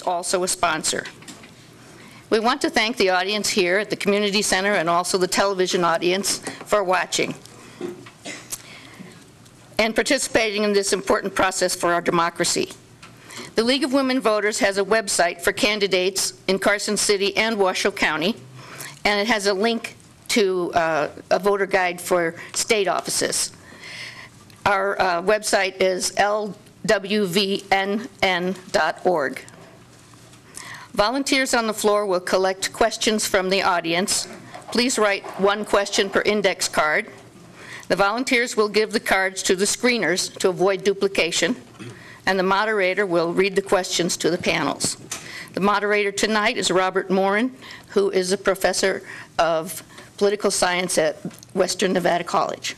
also a sponsor. We want to thank the audience here at the Community Center and also the television audience for watching and participating in this important process for our democracy. The League of Women Voters has a website for candidates in Carson City and Washoe County, and it has a link to a voter guide for state offices. Our website is lwvnn.org. Volunteers on the floor will collect questions from the audience. Please write one question per index card. The volunteers will give the cards to the screeners to avoid duplication, and the moderator will read the questions to the panels. The moderator tonight is Robert Morin, who is a professor of political science at Western Nevada College.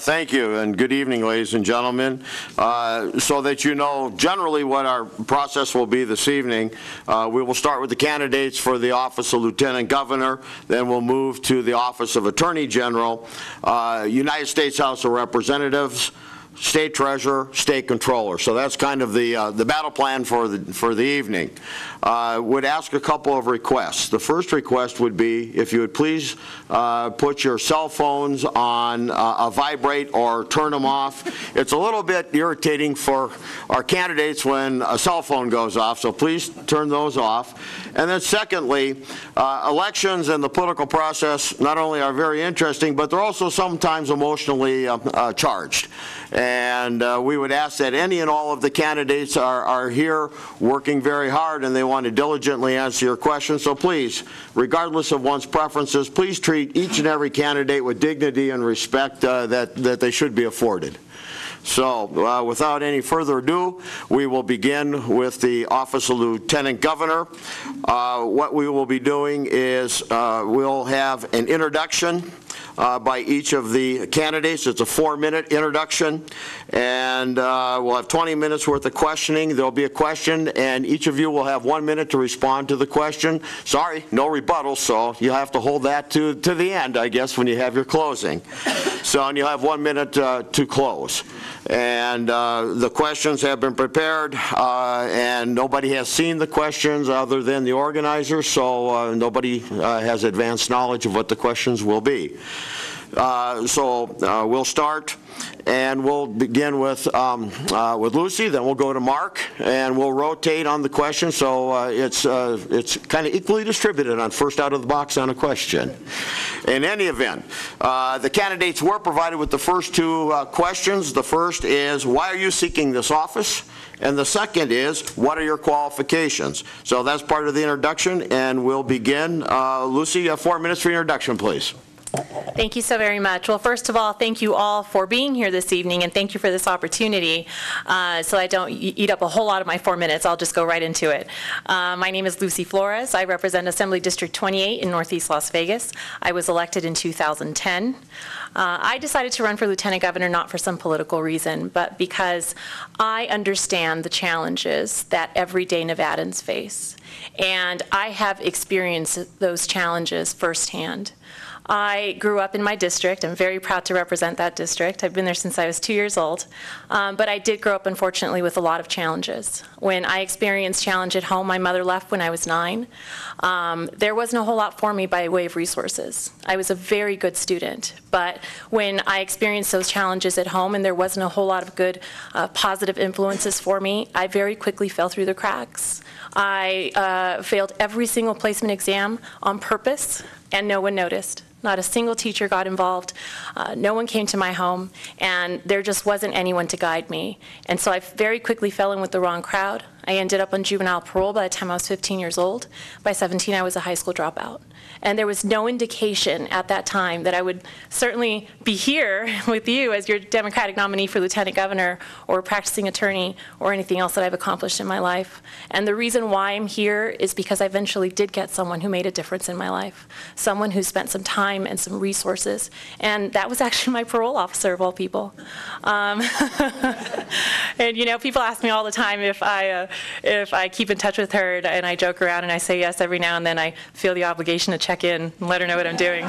Thank you, and good evening, ladies and gentlemen. So that you know generally what our process will be this evening, we will start with the candidates for the office of Lieutenant Governor, then we'll move to the office of Attorney General, United States House of Representatives, State Treasurer, State Controller. So that's kind of the battle plan for the evening. Would ask a couple of requests. The first request would be if you would please put your cell phones on a vibrate or turn them off. It's a little bit irritating for our candidates when a cell phone goes off, so please turn those off. And then secondly, elections and the political process not only are very interesting, but they're also sometimes emotionally charged. And we would ask that any and all of the candidates are here working very hard and they want to diligently answer your questions. So please, regardless of one's preferences, please treat each and every candidate with dignity and respect that they should be afforded. So without any further ado, we will begin with the office of Lieutenant Governor. What we will be doing is we'll have an introduction by each of the candidates. It's a 4-minute introduction, and we'll have 20 minutes worth of questioning. There'll be a question, and each of you will have 1 minute to respond to the question. Sorry, no rebuttal, so you'll have to hold that to the end, I guess, when you have your closing. So, and you'll have 1 minute to close. And the questions have been prepared, and nobody has seen the questions other than the organizers, so nobody has advanced knowledge of what the questions will be. So we'll start, and we'll begin with Lucy, then we'll go to Mark, and we'll rotate on the question, so it's kind of equally distributed on first out of the box on a question. In any event, the candidates were provided with the first two questions. The first is, why are you seeking this office? And the second is, what are your qualifications? So that's part of the introduction, and we'll begin. Lucy, you have 4 minutes for your introduction, please. Thank you so very much. Well, first of all, thank you all for being here this evening, and thank you for this opportunity. So I don't eat up a whole lot of my 4 minutes, I'll just go right into it. My name is Lucy Flores. I represent Assembly District 28 in Northeast Las Vegas. I was elected in 2010. I decided to run for Lieutenant Governor not for some political reason, but because I understand the challenges that everyday Nevadans face. And I have experienced those challenges firsthand. I grew up in my district. I'm very proud to represent that district. I've been there since I was 2 years old. But I did grow up, unfortunately, with a lot of challenges. When I experienced challenge at home, my mother left when I was 9. There wasn't a whole lot for me by way of resources. I was a very good student. But when I experienced those challenges at home and there wasn't a whole lot of good positive influences for me, I very quickly fell through the cracks. I failed every single placement exam on purpose, and no one noticed. Not a single teacher got involved. No one came to my home, and there just wasn't anyone to guide me. And so I very quickly fell in with the wrong crowd. I ended up on juvenile parole by the time I was 15 years old. By 17, I was a high school dropout. And there was no indication at that time that I would certainly be here with you as your Democratic nominee for Lieutenant Governor or practicing attorney or anything else that I've accomplished in my life. And the reason why I'm here is because I eventually did get someone who made a difference in my life, someone who spent some time and some resources. And that was actually my parole officer, of all people. And you know, people ask me all the time if I keep in touch with her, and I joke around and I say yes every now and then. I feel the obligation to check in and let her know what I'm doing.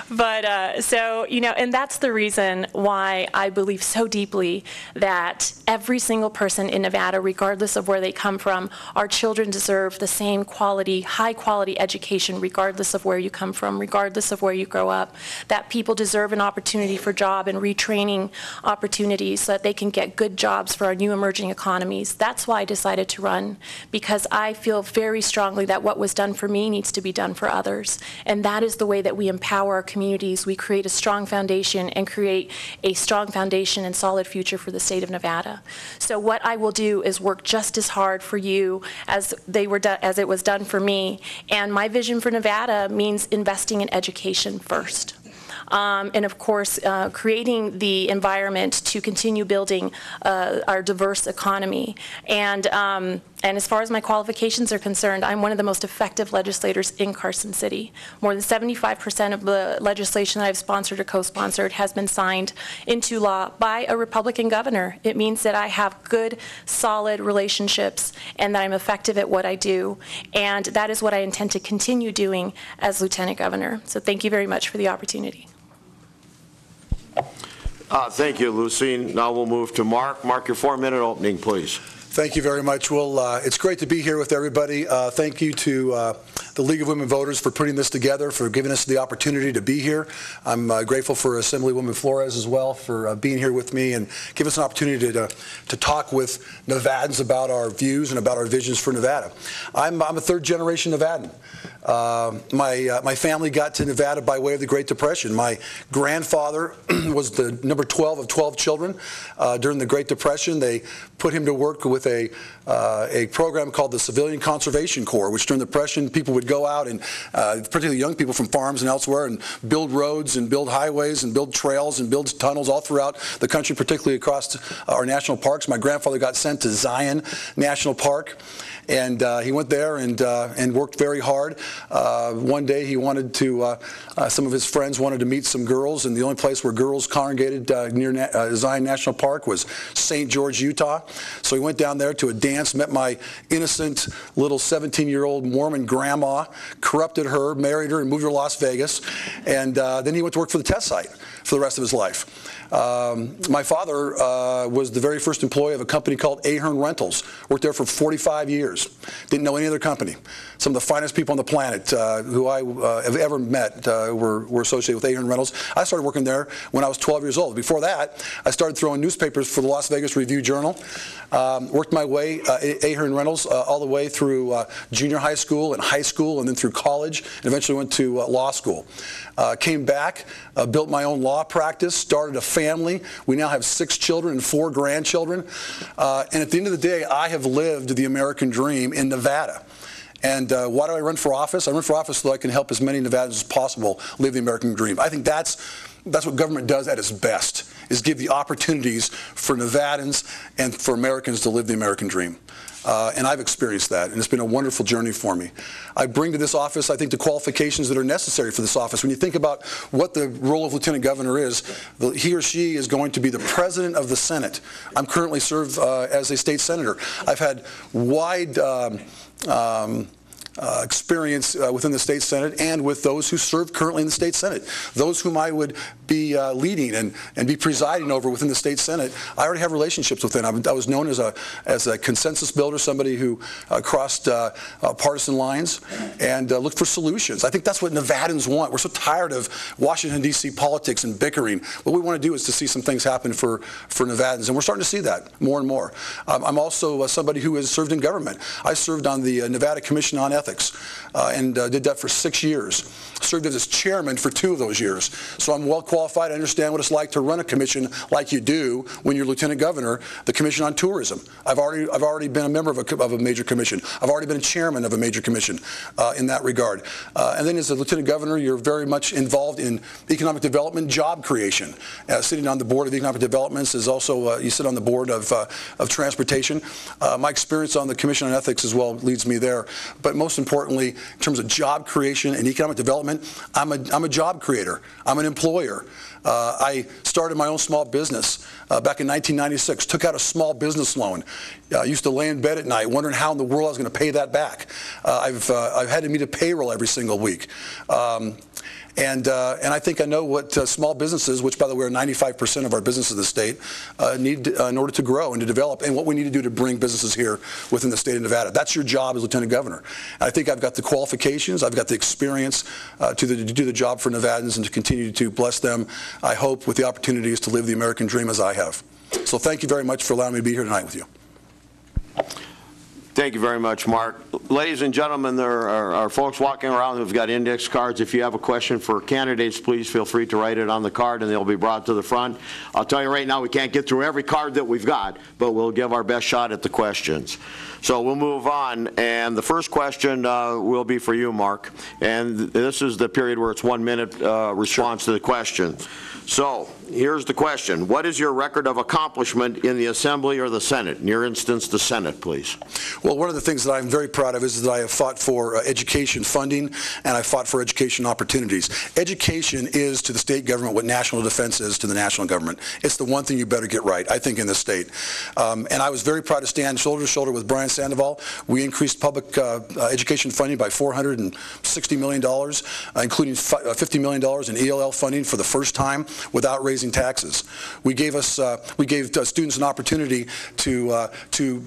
But so, and that's the reason why I believe so deeply that every single person in Nevada, regardless of where they come from, our children deserve the same quality, high quality education, regardless of where you come from, regardless of where you grow up, that people deserve an opportunity for job and retraining opportunities so that they can get good jobs for our new emerging economies. That's why I decided to run, because I feel very strongly that what was done for me needs to be done for others. And that is the way that we empower our communities. We create a strong foundation and create a strong foundation and solid future for the state of Nevada. So what I will do is work just as hard for you as it was done for me. And my vision for Nevada means investing in education first. And of course, creating the environment to continue building our diverse economy. And as far as my qualifications are concerned, I'm one of the most effective legislators in Carson City. More than 75% of the legislation that I've sponsored or co-sponsored has been signed into law by a Republican governor. It means that I have good, solid relationships and that I'm effective at what I do. And that is what I intend to continue doing as Lieutenant Governor. So thank you very much for the opportunity. Thank you, Lucy. Now we'll move to Mark. Mark, your 4-minute opening, please. Thank you very much. Well, it's great to be here with everybody. Thank you to the League of Women Voters for putting this together, for giving us the opportunity to be here. I'm grateful for Assemblywoman Flores as well for being here with me and give us an opportunity to talk with Nevadans about our views and about our visions for Nevada. I'm a third-generation Nevadan. My family got to Nevada by way of the Great Depression. My grandfather was the number 12 of 12 children during the Great Depression. They put him to work with a program called the Civilian Conservation Corps, which during the Depression people would go out and, particularly young people from farms and elsewhere, and build roads and build highways and build trails and build tunnels all throughout the country, particularly across our national parks. My grandfather got sent to Zion National Park, and he went there and worked very hard. One day he wanted to, some of his friends wanted to meet some girls, and the only place where girls congregated near Zion National Park was St. George, Utah. So he went down there to a dance, met my innocent little 17-year-old Mormon grandma, corrupted her, married her, and moved her to Las Vegas. And then he went to work for the test site for the rest of his life. My father was the very first employee of a company called Ahern Rentals. Worked there for 45 years. Didn't know any other company. Some of the finest people on the planet who I have ever met were associated with Ahern Rentals. I started working there when I was 12 years old. Before that, I started throwing newspapers for the Las Vegas Review-Journal. Worked my way at Ahern Rentals all the way through junior high school and high school, and then through college, and eventually went to law school. Came back, built my own law practice, started a family. We now have 6 children and 4 grandchildren. And at the end of the day, I have lived the American dream in Nevada. And why do I run for office? I run for office so I can help as many Nevadans as possible live the American dream. I think that's what government does at its best, is give the opportunities for Nevadans and for Americans to live the American dream. And I've experienced that, and it's been a wonderful journey for me. I bring to this office, I think, the qualifications that are necessary for this office. When you think about what the role of Lieutenant Governor is, he or she is going to be the President of the Senate. I'm currently serve as a state senator. I've had wide experience within the state Senate and with those who serve currently in the state Senate. Those whom I would be leading and be presiding over within the state Senate, I already have relationships with them. I was known as a consensus builder, somebody who crossed partisan lines and looked for solutions. I think that's what Nevadans want. We're so tired of Washington, D.C. politics and bickering. What we want to do is to see some things happen for Nevadans, and we're starting to see that more and more. I'm also somebody who has served in government. I served on the Nevada Commission on Ethics and did that for 6 years. Served as its chairman for 2 of those years. So I'm well qualified. I understand what it's like to run a commission like you do when you're Lieutenant Governor, the Commission on Tourism. I've already been a member of a major commission. I've already been a chairman of a major commission in that regard. And then as a Lieutenant Governor, you're very much involved in economic development, job creation. Sitting on the board of economic developments is also, you sit on the board of transportation. My experience on the Commission on Ethics as well leads me there. But most importantly, in terms of job creation and economic development, I'm a job creator. I'm an employer. I started my own small business back in 1996, took out a small business loan. Used to lay in bed at night wondering how in the world I was going to pay that back. I've had to meet a payroll every single week. And I think I know what small businesses, which by the way are 95% of our businesses in the state, need in order to grow and to develop, and what we need to do to bring businesses here within the state of Nevada. That's your job as Lieutenant Governor. And I think I've got the qualifications, I've got the experience to do the job for Nevadans and to continue to bless them, I hope, with the opportunities to live the American dream as I have. So thank you very much for allowing me to be here tonight with you. Thank you very much, Mark. Ladies and gentlemen, there are folks walking around who've got index cards. If you have a question for candidates, please feel free to write it on the card and they'll be brought to the front. I'll tell you right now, we can't get through every card that we've got, but we'll give our best shot at the questions. So we'll move on, and the first question will be for you, Mark. And this is the period where it's 1 minute response to the question. So here's the question. What is your record of accomplishment in the Assembly or the Senate? In your instance, the Senate, please. Well, one of the things that I'm very proud of is that I have fought for education funding, and I fought for education opportunities. Education is to the state government what national defense is to the national government. It's the one thing you better get right, I think, in this state. And I was very proud to stand shoulder to shoulder with Brian Sandoval. We increased public education funding by $460 million, including $50 million in ELL funding for the first time without raising taxes. We gave students an opportunity to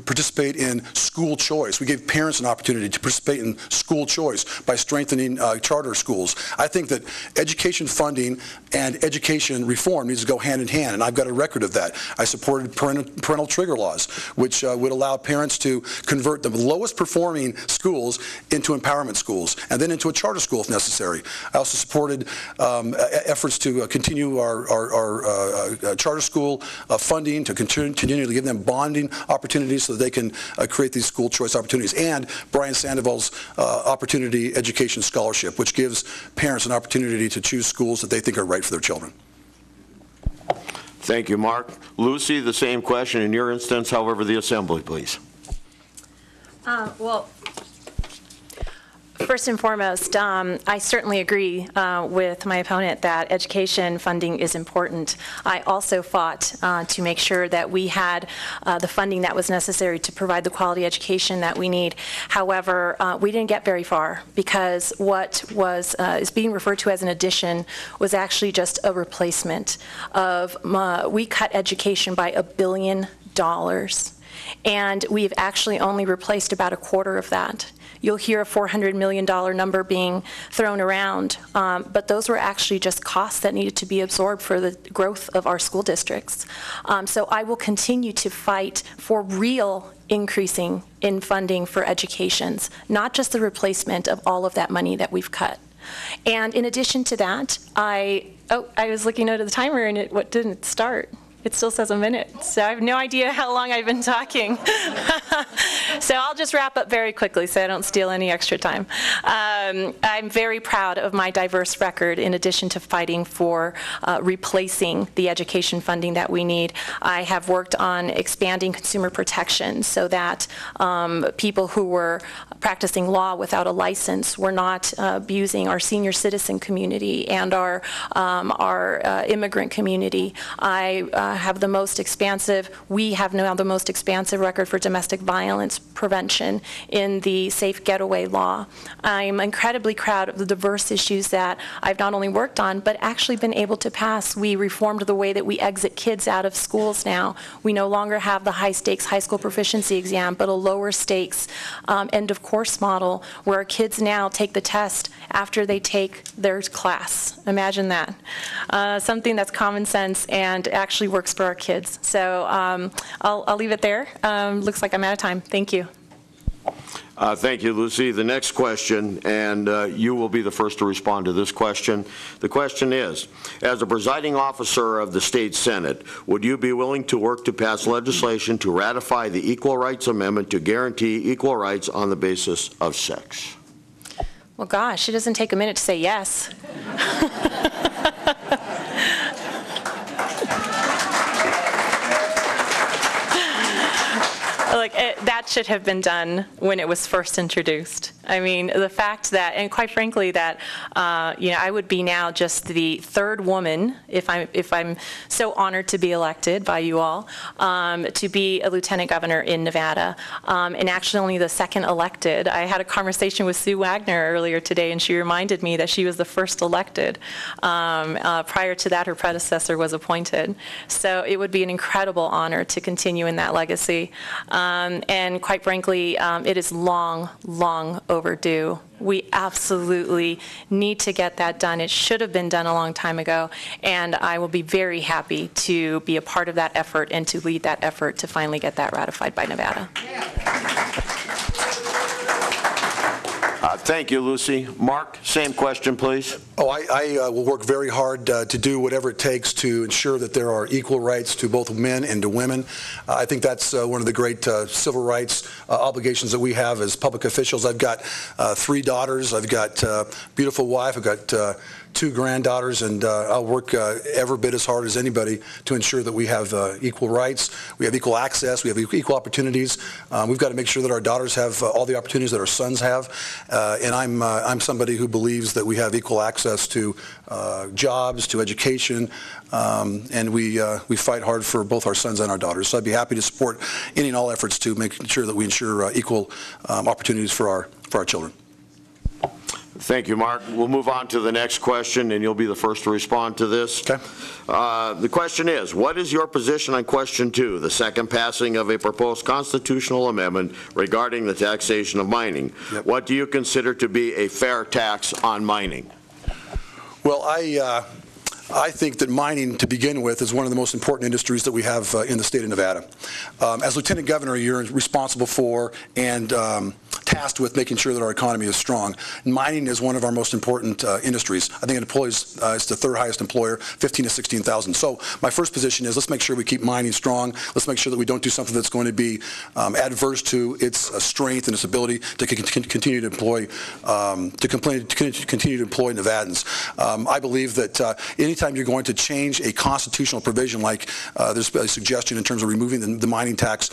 participate in school choice. We gave parents an opportunity to participate in school choice by strengthening charter schools. I think that education funding and education reform needs to go hand in hand, and I've got a record of that. I supported parental trigger laws, which would allow parents to convert the lowest performing schools into empowerment schools and then into a charter school if necessary. I also supported efforts to continue our charter school funding, to continue to give them bonding opportunities so that they can create these school choice opportunities, and Brian Sandoval's Opportunity Education Scholarship, which gives parents an opportunity to choose schools that they think are right for their children. Thank you, Mark. Lucy, the same question in your instance, however, the Assembly, please. Well, first and foremost, I certainly agree with my opponent that education funding is important. I also fought to make sure that we had the funding that was necessary to provide the quality education that we need. However, we didn't get very far because what is being referred to as an addition was actually just a replacement of, we cut education by $1 billion. And we've actually only replaced about a quarter of that. You'll hear a $400 million number being thrown around, but those were actually just costs that needed to be absorbed for the growth of our school districts. So I will continue to fight for real increasing in funding for educations, not just the replacement of all of that money that we've cut. And in addition to that, I was looking out at the timer and it didn't start. It still says a minute, so I have no idea how long I've been talking. So I'll just wrap up very quickly so I don't steal any extra time. I'm very proud of my diverse record in addition to fighting for replacing the education funding that we need. I have worked on expanding consumer protection so that people who were practicing law without a license were not abusing our senior citizen community and our immigrant community. We have now the most expansive record for domestic violence prevention in the Safe Getaway law. I'm incredibly proud of the diverse issues that I've not only worked on, but actually been able to pass. We reformed the way that we exit kids out of schools now. We no longer have the high stakes high school proficiency exam, but a lower stakes end of course model where our kids now take the test after they take their class. Imagine that. Something that's common sense and actually works for our kids. So I'll leave it there. Looks like I'm out of time. Thank you. Thank you, Lucy. The next question, and you will be the first to respond to this question. The question is, as a presiding officer of the state Senate, would you be willing to work to pass legislation to ratify the Equal Rights Amendment to guarantee equal rights on the basis of sex? Well, gosh, it doesn't take a minute to say yes. Look, that should have been done when it was first introduced. I mean, the fact that, and quite frankly, that I would be now just the third woman, if I'm so honored to be elected by you all, to be a lieutenant governor in Nevada, and actually only the second elected. I had a conversation with Sue Wagner earlier today, and she reminded me that she was the first elected. Prior to that, her predecessor was appointed. So it would be an incredible honor to continue in that legacy. And quite frankly, it is long, long overdue. We absolutely need to get that done. It should have been done a long time ago, and I will be very happy to be a part of that effort and to lead that effort to finally get that ratified by Nevada. Thank you, Lucy. Mark, same question, please. Oh, I will work very hard to do whatever it takes to ensure that there are equal rights to both men and to women. I think that's one of the great civil rights obligations that we have as public officials. I've got 3 daughters. I've got a beautiful wife. I've got 2 granddaughters, and I'll work every bit as hard as anybody to ensure that we have equal rights, we have equal access, we have equal opportunities. We've got to make sure that our daughters have all the opportunities that our sons have, and I'm somebody who believes that we have equal access to jobs, to education, and we fight hard for both our sons and our daughters. So I'd be happy to support any and all efforts to make sure that we ensure equal opportunities for our children. Thank you, Mark. We'll move on to the next question, and you'll be the first to respond to this. Okay. The question is, what is your position on question 2, the second passing of a proposed constitutional amendment regarding the taxation of mining? Yep. What do you consider to be a fair tax on mining? Well, I think that mining, to begin with, is one of the most important industries that we have in the state of Nevada. As Lieutenant Governor, you're responsible for and tasked with making sure that our economy is strong. Mining is one of our most important industries. I think it employs, it's the 3rd highest employer, 15 to 16,000. So my first position is let's make sure we keep mining strong. Let's make sure that we don't do something that's going to be adverse to its strength and its ability to continue to employ, continue to employ Nevadans. I believe that anytime you're going to change a constitutional provision like there's a suggestion in terms of removing the mining tax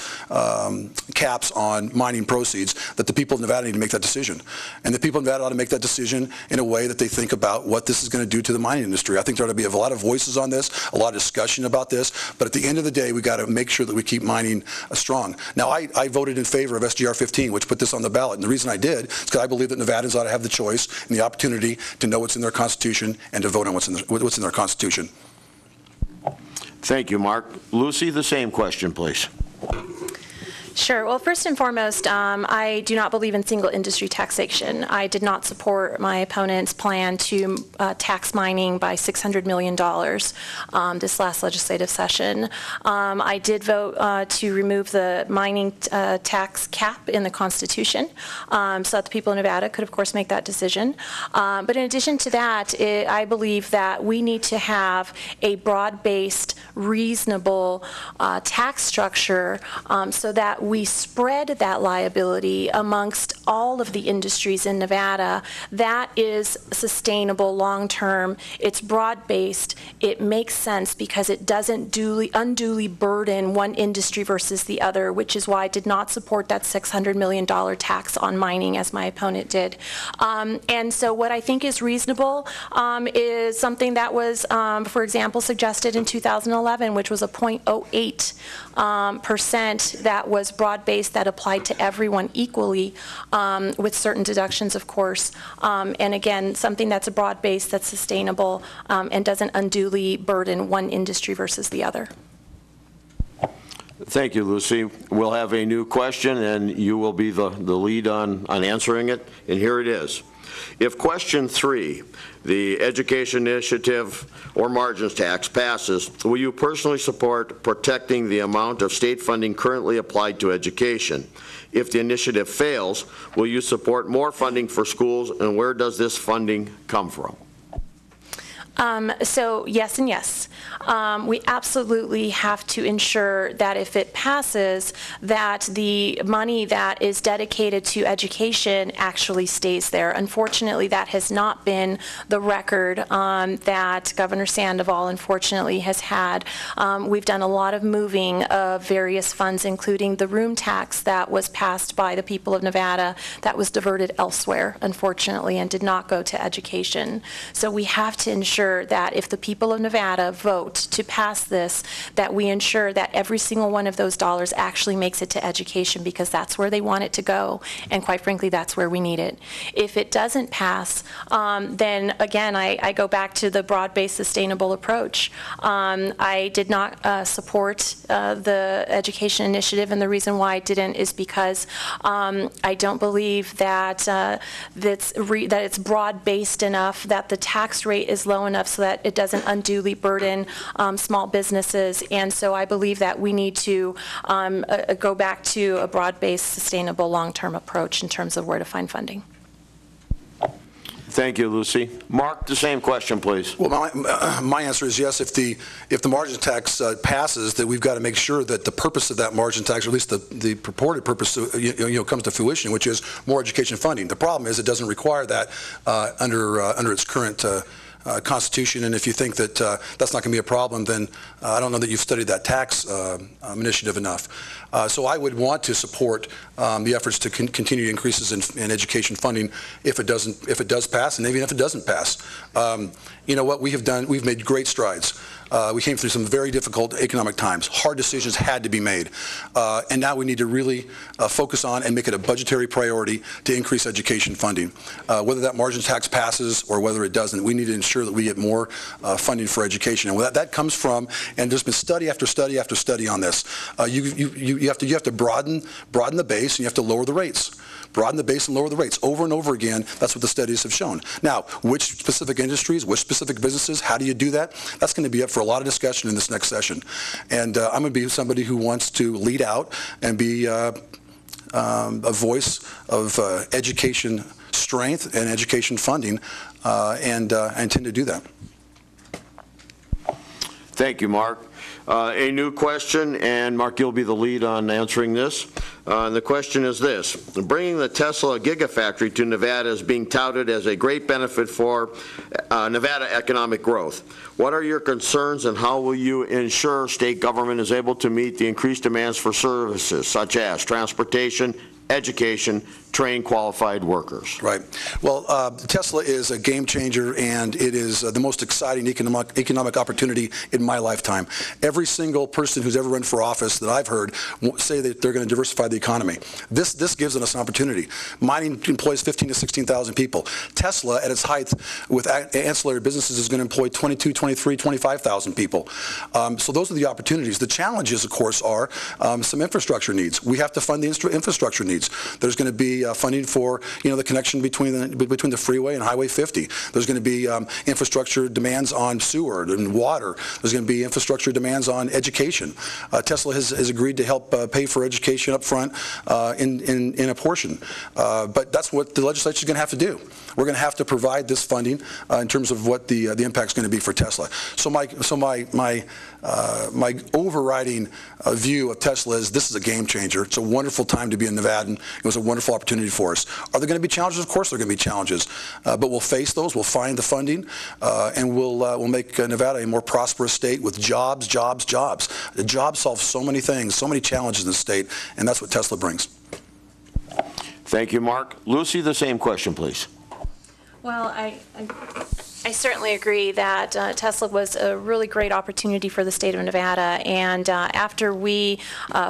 caps on mining proceeds, that the people of Nevada need to make that decision. And the people of Nevada ought to make that decision in a way that they think about what this is going to do to the mining industry. I think there ought to be a lot of voices on this, a lot of discussion about this, but at the end of the day, we got to make sure that we keep mining strong. Now, I voted in favor of SGR 15, which put this on the ballot, and the reason I did is because I believe that Nevadans ought to have the choice and the opportunity to know what's in their Constitution and to vote on what's in their Constitution. Thank you, Mark. Lucy, the same question, please. Sure. Well, first and foremost, I do not believe in single industry taxation. I did not support my opponent's plan to tax mining by $600 million this last legislative session. I did vote to remove the mining tax cap in the Constitution so that the people of Nevada could, of course, make that decision. But in addition to that, I believe that we need to have a broad-based, reasonable tax structure so that we spread that liability amongst all of the industries in Nevada. That is sustainable long-term. It's broad-based. It makes sense because it doesn't unduly burden one industry versus the other, which is why I did not support that $600 million tax on mining as my opponent did. And so what I think is reasonable is something that was, for example, suggested in 2011, which was a 0.08% that was broad-based, that applied to everyone equally, with certain deductions, of course. And again, something that's a broad-based, that's sustainable, and doesn't unduly burden one industry versus the other. Thank you, Lucy. We'll have a new question, and you will be the lead on answering it. And here it is. If question 3, the education initiative or margins tax, passes, will you personally support protecting the amount of state funding currently applied to education? If the initiative fails, will you support more funding for schools, and where does this funding come from? So yes and yes. We absolutely have to ensure that if it passes, that the money that is dedicated to education actually stays there. Unfortunately, that has not been the record that Governor Sandoval, unfortunately, has had. We've done a lot of moving of various funds, including the room tax that was passed by the people of Nevada that was diverted elsewhere, unfortunately, and did not go to education. So we have to ensure that if the people of Nevada vote to pass this, that we ensure that every single one of those dollars actually makes it to education, because that's where they want it to go, and quite frankly, that's where we need it. If it doesn't pass, then again, I go back to the broad-based sustainable approach. I did not support the education initiative, and the reason why I didn't is because I don't believe that that it's broad-based enough, that the tax rate is low enough so that it doesn't unduly burden small businesses. And so I believe that we need to go back to a broad-based, sustainable, long-term approach in terms of where to find funding. Thank you, Lucy. Mark, the same question, please. Well, my answer is yes. If the margin tax passes, that we've got to make sure that the purpose of that margin tax, or at least the purported purpose, comes to fruition, which is more education funding. The problem is it doesn't require that under its current Constitution, and if you think that that's not going to be a problem, then I don't know that you've studied that tax initiative enough. So I would want to support the efforts to continue increases in education funding if it does pass, and even if it doesn't pass. You know what we have done? We've made great strides. We came through some very difficult economic times. Hard decisions had to be made. And now we need to really focus on and make it a budgetary priority to increase education funding. Whether that margin tax passes or whether it doesn't, we need to ensure that we get more funding for education. And that comes from, and there's been study after study after study on this, you have to broaden the base, and you have to lower the rates. Broaden the base and lower the rates over and over again. That's what the studies have shown. Now, which specific industries, which specific businesses, how do you do that? That's going to be up for a lot of discussion in this next session. And I'm going to be somebody who wants to lead out and be a voice of education strength and education funding, and I intend to do that. Thank you, Mark. A new question, and Mark, you'll be the lead on answering this. And the question is this: bringing the Tesla Gigafactory to Nevada is being touted as a great benefit for Nevada economic growth. What are your concerns, and how will you ensure state government is able to meet the increased demands for services such as transportation, education, train qualified workers? Right. Well, Tesla is a game changer, and it is the most exciting economic opportunity in my lifetime. Every single person who's ever run for office that I've heard say that they're going to diversify the economy. This gives us an opportunity. Mining employs 15 to 16,000 people. Tesla, at its height, with ancillary businesses, is going to employ 22, 23, 25,000 people. So those are the opportunities. The challenges, of course, are some infrastructure needs. We have to fund the infrastructure needs. There's going to be funding for the connection between the freeway and Highway 50. There's going to be infrastructure demands on sewer and water. There's going to be infrastructure demands on education. Tesla has agreed to help pay for education up front in a portion. But that's what the legislature is going to have to do. We're going to have to provide this funding in terms of what the impact is going to be for Tesla. So my overriding view of Tesla is this is a game changer. It's a wonderful time to be in Nevada. It was a wonderful opportunity for us. Are there going to be challenges? Of course there are going to be challenges. But we'll face those. We'll find the funding, and we'll make Nevada a more prosperous state with jobs, jobs, jobs. The jobs solve so many things, so many challenges in the state, and that's what Tesla brings. Thank you, Mark. Lucy, the same question, please. Well, I certainly agree that Tesla was a really great opportunity for the state of Nevada, and after we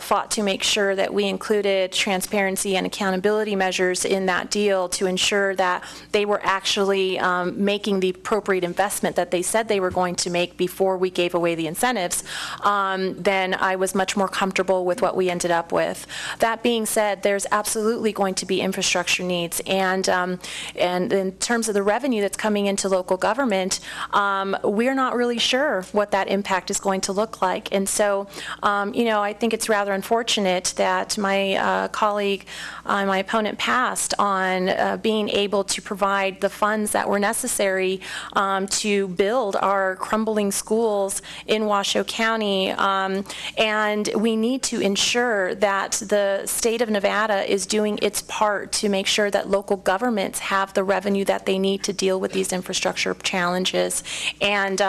fought to make sure that we included transparency and accountability measures in that deal to ensure that they were actually making the appropriate investment that they said they were going to make before we gave away the incentives, then I was much more comfortable with what we ended up with. That being said, there's absolutely going to be infrastructure needs, and in terms of the revenue that's coming into local government, we're not really sure what that impact is going to look like. And so, I think it's rather unfortunate that my colleague, my opponent, passed on being able to provide the funds that were necessary to build our crumbling schools in Washoe County. And we need to ensure that the state of Nevada is doing its part to make sure that local governments have the revenue that they need to deal with these infrastructure challenges. And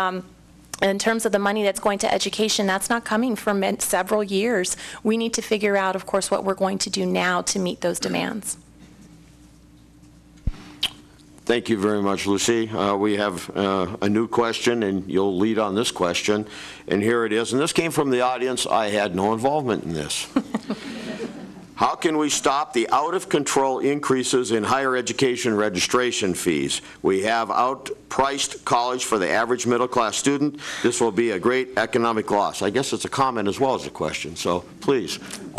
in terms of the money that's going to education, that's not coming for several years. We need to figure out, of course, what we're going to do now to meet those demands. Thank you very much, Lucy. We have a new question, and you'll lead on this question. And here it is. And this came from the audience. I had no involvement in this. How can we stop the out-of-control increases in higher education registration fees? We have outpriced college for the average middle-class student. This will be a great economic loss. I guess it's a comment as well as a question, so please.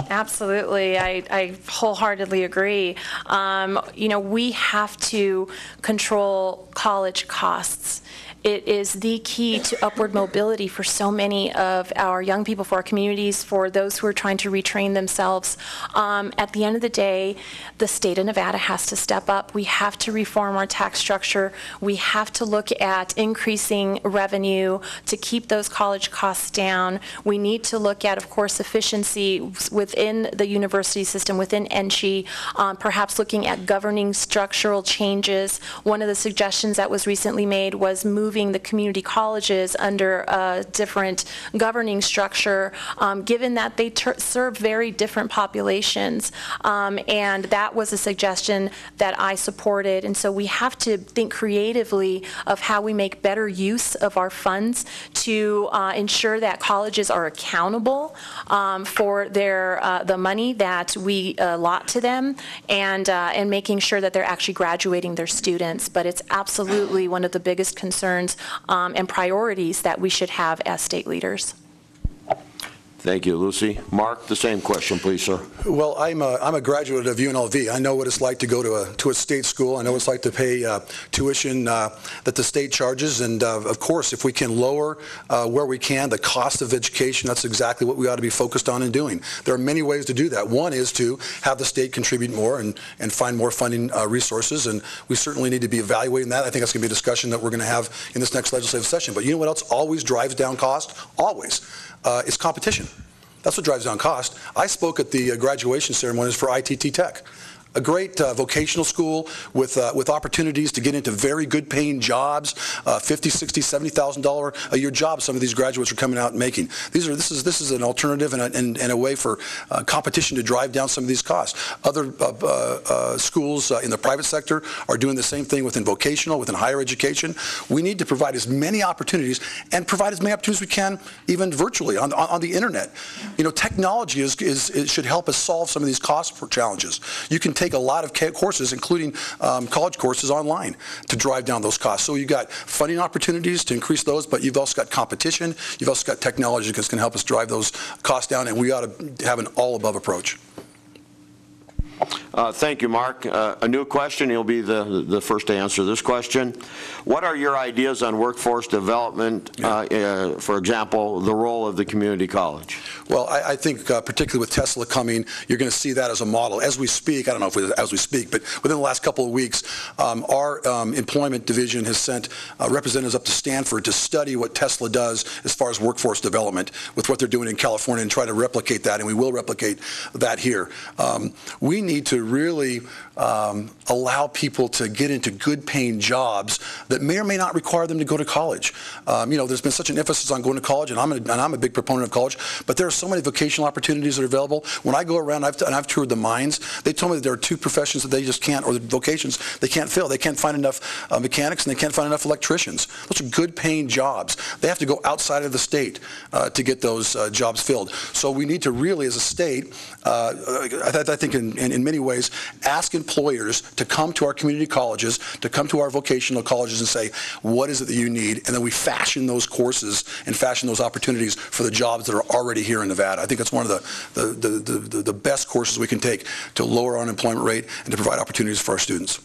Absolutely. I wholeheartedly agree. We have to control college costs. It is the key to upward mobility for so many of our young people, for our communities, for those who are trying to retrain themselves. At the end of the day, the state of Nevada has to step up. We have to reform our tax structure. We have to look at increasing revenue to keep those college costs down. We need to look at, of course, efficiency within the university system, within NCHE, perhaps looking at governing structural changes. One of the suggestions that was recently made was moving the community colleges under a different governing structure, given that they serve very different populations. And that was a suggestion that I supported. And so we have to think creatively of how we make better use of our funds to ensure that colleges are accountable for the money that we allot to them, and making sure that they're actually graduating their students. But it's absolutely one of the biggest concerns and priorities that we should have as state leaders. Thank you, Lucy. Mark, the same question, please, sir. Well, I'm a graduate of UNLV. I know what it's like to go to a state school. I know what it's like to pay tuition that the state charges. And of course, if we can lower where we can the cost of education, that's exactly what we ought to be focused on and doing. There are many ways to do that. One is to have the state contribute more and find more funding resources. And we certainly need to be evaluating that. I think that's going to be a discussion that we're going to have in this next legislative session. But you know what else always drives down cost? Always. It's competition. That's what drives down cost. I spoke at the graduation ceremonies for ITT Tech, a great vocational school with opportunities to get into very good paying jobs, $50,000, $60,000, $70,000 a year jobs some of these graduates are coming out and making. This is an alternative and a way for competition to drive down some of these costs. Other schools in the private sector are doing the same thing within vocational, within higher education. We need to provide as many opportunities and provide as many opportunities as we can, even virtually on the internet. Technology should help us solve some of these cost challenges. You can take a lot of courses, including college courses, online to drive down those costs. So you've got funding opportunities to increase those, but you've also got competition. You've also got technology that's going to help us drive those costs down, and we ought to have an all-above approach. Thank you, Mark. A new question. You'll be the first to answer this question. What are your ideas on workforce development, for example, the role of the community college? Well, I think particularly with Tesla coming, you're going to see that as a model. As we speak, I don't know if as we speak, but within the last couple of weeks, our employment division has sent representatives up to Stanford to study what Tesla does as far as workforce development with what they're doing in California and try to replicate that, and we will replicate that here. We need to really allow people to get into good paying jobs that may or may not require them to go to college. There's been such an emphasis on going to college, and I'm a big proponent of college, but there are so many vocational opportunities that are available. When I go around, I've toured the mines, they told me that there are two professions that they just can't, or the vocations they can't fill. They can't find enough mechanics, and they can't find enough electricians. Those are good paying jobs. They have to go outside of the state to get those jobs filled. So we need to really, as a state, I think in many ways, ask employers to come to our community colleges, to come to our vocational colleges and say, what is it that you need? And then we fashion those courses and fashion those opportunities for the jobs that are already here in Nevada. I think that's one of the best courses we can take to lower our unemployment rate and to provide opportunities for our students.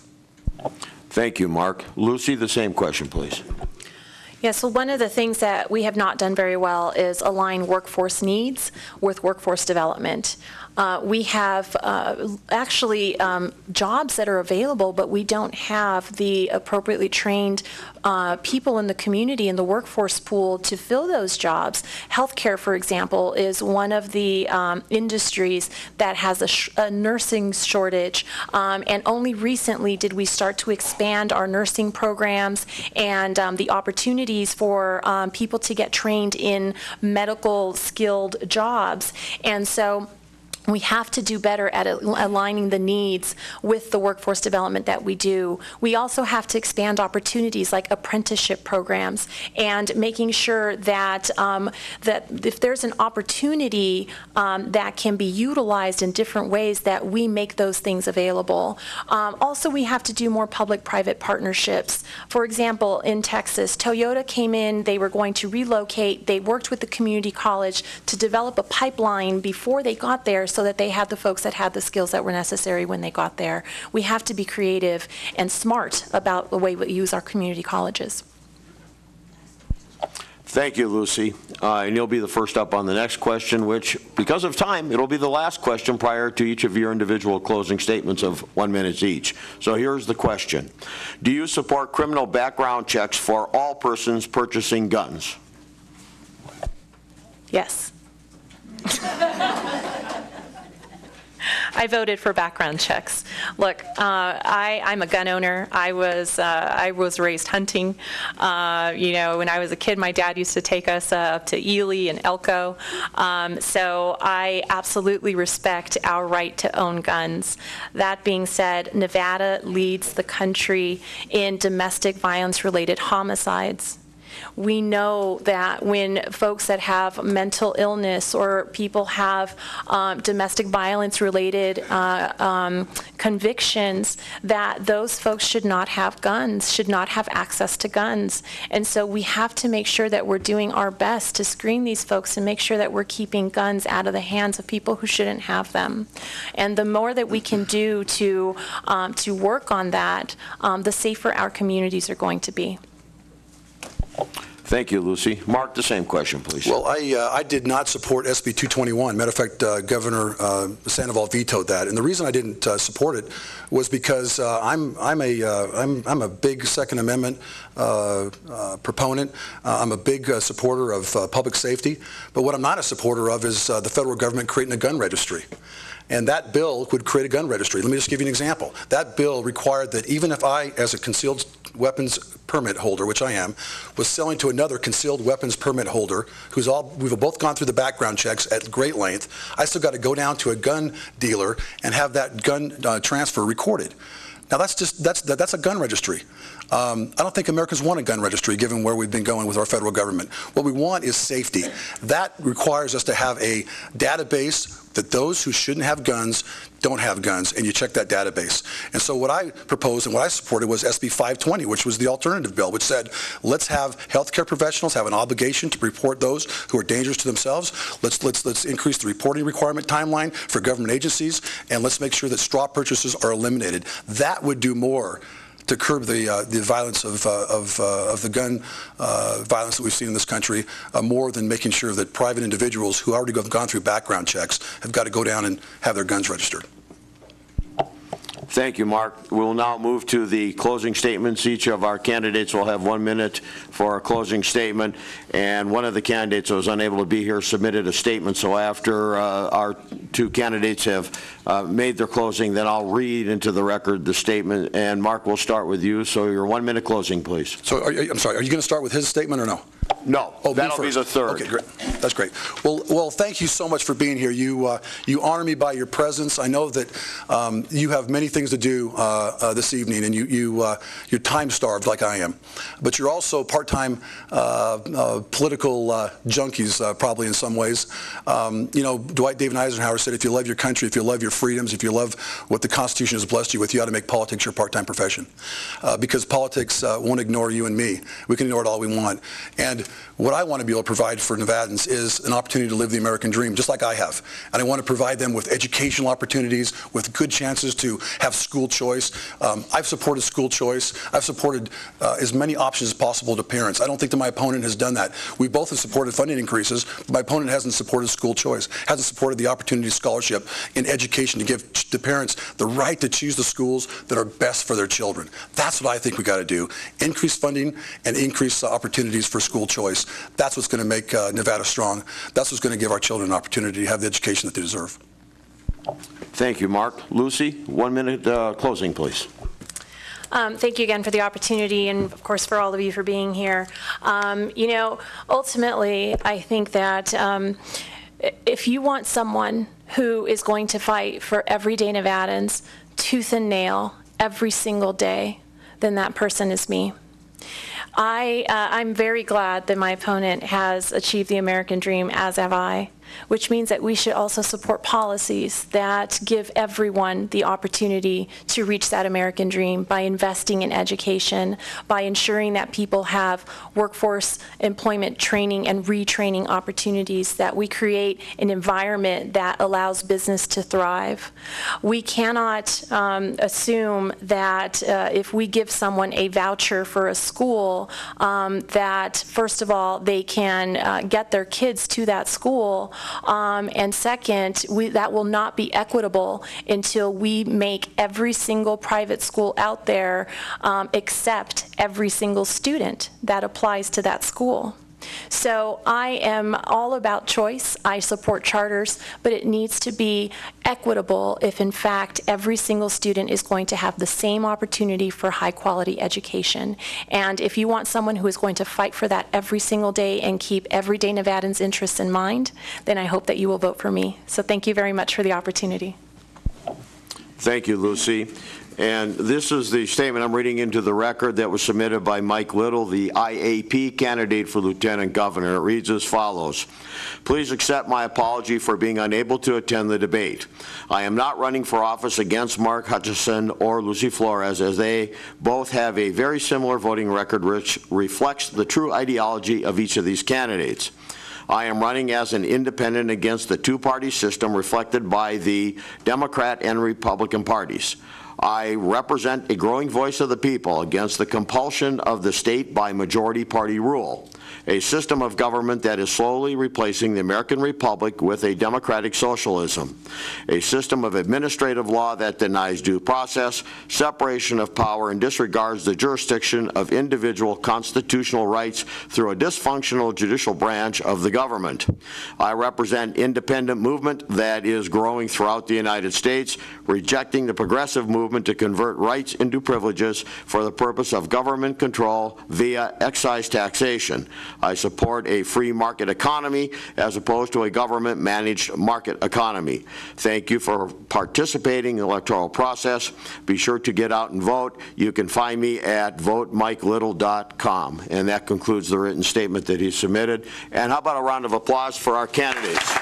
Thank you, Mark. Lucy, the same question, please. Yeah, so one of the things that we have not done very well is align workforce needs with workforce development. We have actually jobs that are available, but we don't have the appropriately trained people in the community in the workforce pool to fill those jobs. Healthcare, for example, is one of the industries that has a nursing shortage, and only recently did we start to expand our nursing programs and the opportunities for people to get trained in medical skilled jobs. And so we have to do better at aligning the needs with the workforce development that we do. We also have to expand opportunities like apprenticeship programs and making sure that that if there's an opportunity that can be utilized in different ways, that we make those things available. Also, we have to do more public-private partnerships. For example, in Texas, Toyota came in, they were going to relocate, they worked with the community college to develop a pipeline before they got there so that they had the folks that had the skills that were necessary when they got there. We have to be creative and smart about the way we use our community colleges. Thank you, Lucy. And you'll be the first up on the next question, which, because of time, it'll be the last question prior to each of your individual closing statements of 1 minute each. So here's the question. Do you support criminal background checks for all persons purchasing guns? Yes. I voted for background checks. Look, I'm a gun owner. I was raised hunting. You know, when I was a kid, my dad used to take us up to Ely and Elko. So I absolutely respect our right to own guns. That being said, Nevada leads the country in domestic violence-related homicides. We know that when folks that have mental illness or people have domestic violence-related convictions, that those folks should not have guns, should not have access to guns. And so we have to make sure that we're doing our best to screen these folks and make sure that we're keeping guns out of the hands of people who shouldn't have them. And the more that we can do to work on that, the safer our communities are going to be. Thank you, Lucy. Mark, the same question, please. Well, I did not support SB 221. Matter of fact, Governor Sandoval vetoed that, and the reason I didn't support it was because I'm a big Second Amendment proponent. I'm a big supporter of public safety, but what I'm not a supporter of is the federal government creating a gun registry. And that bill would create a gun registry. Let me just give you an example. That bill required that even if I, as a concealed weapons permit holder, which I am, was selling to another concealed weapons permit holder, we've both gone through the background checks at great length, I still got to go down to a gun dealer and have that gun transfer recorded. Now that's a gun registry. I don't think Americans want a gun registry given where we've been going with our federal government. What we want is safety. That requires us to have a database that those who shouldn't have guns don't have guns, and you check that database. And so what I proposed and what I supported was SB 520, which was the alternative bill, which said, let's have healthcare professionals have an obligation to report those who are dangerous to themselves. Let's increase the reporting requirement timeline for government agencies, and let's make sure that straw purchases are eliminated. That would do more to curb the violence of the gun violence that we've seen in this country, more than making sure that private individuals who already have gone through background checks have got to go down and have their guns registered. Thank you, Mark. We'll now move to the closing statements. Each of our candidates will have 1 minute for a closing statement, and one of the candidates who was unable to be here submitted a statement. So after our two candidates have made their closing, then I'll read into the record the statement. And Mark, we'll start with you. So your 1 minute closing, please. So I'm sorry, are you going to start with his statement or no? No, that'll be the third. Okay, great. That's great. Well, thank you so much for being here. You honor me by your presence. I know that you have many things to do this evening, and you're time-starved like I am. But you're also part-time political junkies, probably in some ways. You know, Dwight David Eisenhower said, if you love your country, if you love your freedoms, if you love what the Constitution has blessed you with, you ought to make politics your part-time profession. Because politics won't ignore you and me. We can ignore it all we want. And what I want to be able to provide for Nevadans is an opportunity to live the American dream, just like I have. And I want to provide them with educational opportunities, with good chances to have school choice. I've supported school choice. I've supported as many options as possible to parents. I don't think that my opponent has done that. We both have supported funding increases. My opponent hasn't supported school choice, hasn't supported the opportunity scholarship in education to give the parents the right to choose the schools that are best for their children. That's what I think we got to do. Increase funding and increase opportunities for school choice. That's what's going to make Nevada strong. That's what's going to give our children an opportunity to have the education that they deserve. Thank you, Mark. Lucy, 1 minute closing, please. Thank you again for the opportunity, and of course for all of you for being here. You know, ultimately, I think that if you want someone who is going to fight for everyday Nevadans, tooth and nail, every single day, then that person is me. I'm very glad that my opponent has achieved the American dream, as have I, which means that we should also support policies that give everyone the opportunity to reach that American dream by investing in education, by ensuring that people have workforce employment training and retraining opportunities, that we create an environment that allows business to thrive. We cannot assume that if we give someone a voucher for a school, that first of all, they can get their kids to that school, and second, that will not be equitable until we make every single private school out there accept every single student that applies to that school. So I am all about choice. I support charters, but it needs to be equitable if in fact every single student is going to have the same opportunity for high quality education. And if you want someone who is going to fight for that every single day and keep everyday Nevadans' interests in mind, then I hope that you will vote for me. So thank you very much for the opportunity. Thank you, Lucy. And this is the statement I'm reading into the record that was submitted by Mike Little, the IAP candidate for Lieutenant Governor. It reads as follows. Please accept my apology for being unable to attend the debate. I am not running for office against Mark Hutchison or Lucy Flores, as they both have a very similar voting record which reflects the true ideology of each of these candidates. I am running as an independent against the two-party system reflected by the Democrat and Republican parties. I represent a growing voice of the people against the compulsion of the state by majority party rule, a system of government that is slowly replacing the American Republic with a democratic socialism, a system of administrative law that denies due process, separation of power, and disregards the jurisdiction of individual constitutional rights through a dysfunctional judicial branch of the government. I represent independent movement that is growing throughout the United States, rejecting the progressive movement to convert rights into privileges for the purpose of government control via excise taxation. I support a free market economy as opposed to a government-managed market economy. Thank you for participating in the electoral process. Be sure to get out and vote. You can find me at votemikeLittle.com. And that concludes the written statement that he submitted. And how about a round of applause for our candidates?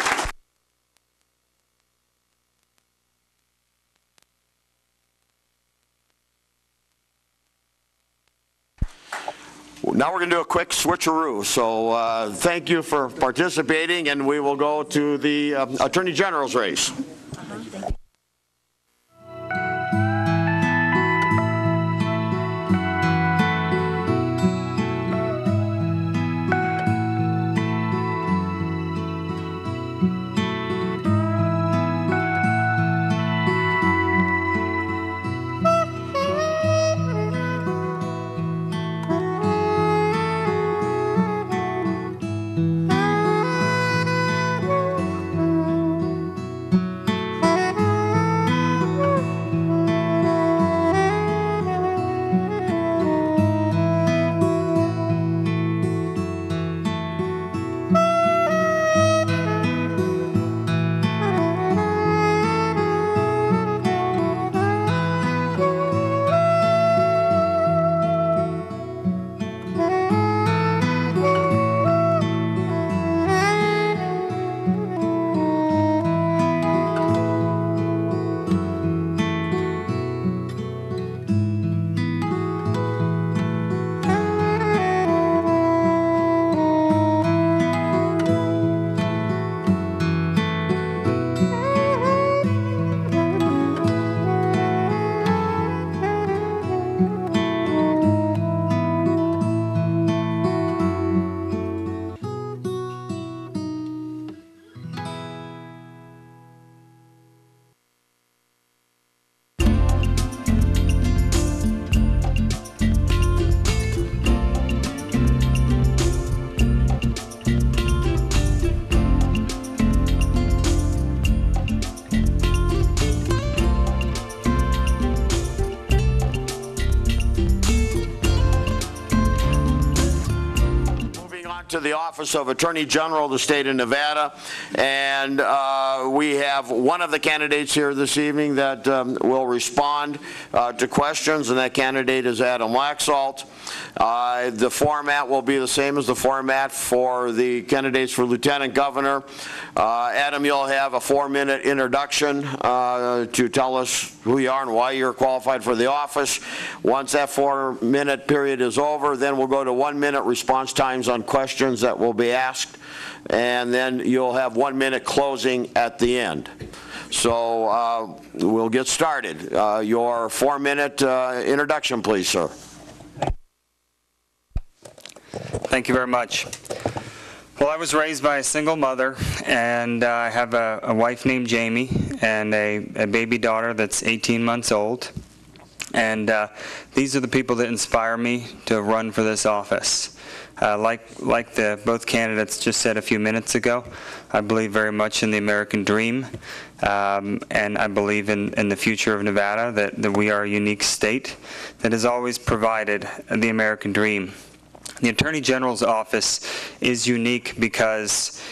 Now we're going to do a quick switcheroo. So thank you for participating, and we will go to the Attorney General's race. to the Office of Attorney General of the state of Nevada, and we have one of the candidates here this evening that will respond to questions, and that candidate is Adam Laxalt. The format will be the same as the format for the candidates for Lieutenant Governor. Adam, you'll have a 4-minute introduction to tell us who you are and why you're qualified for the office. Once that 4-minute period is over, then we'll go to 1-minute response times on questions that will be asked, and then you'll have 1-minute closing at the end. So we'll get started. Your 4-minute introduction, please, sir. Thank you very much. Well, I was raised by a single mother, and I have a wife named Jamie and a baby daughter that's 18 months old. And these are the people that inspire me to run for this office. Like both candidates just said a few minutes ago, I believe very much in the American dream, and I believe in the future of Nevada, that we are a unique state that has always provided the American dream. The Attorney General's office is unique because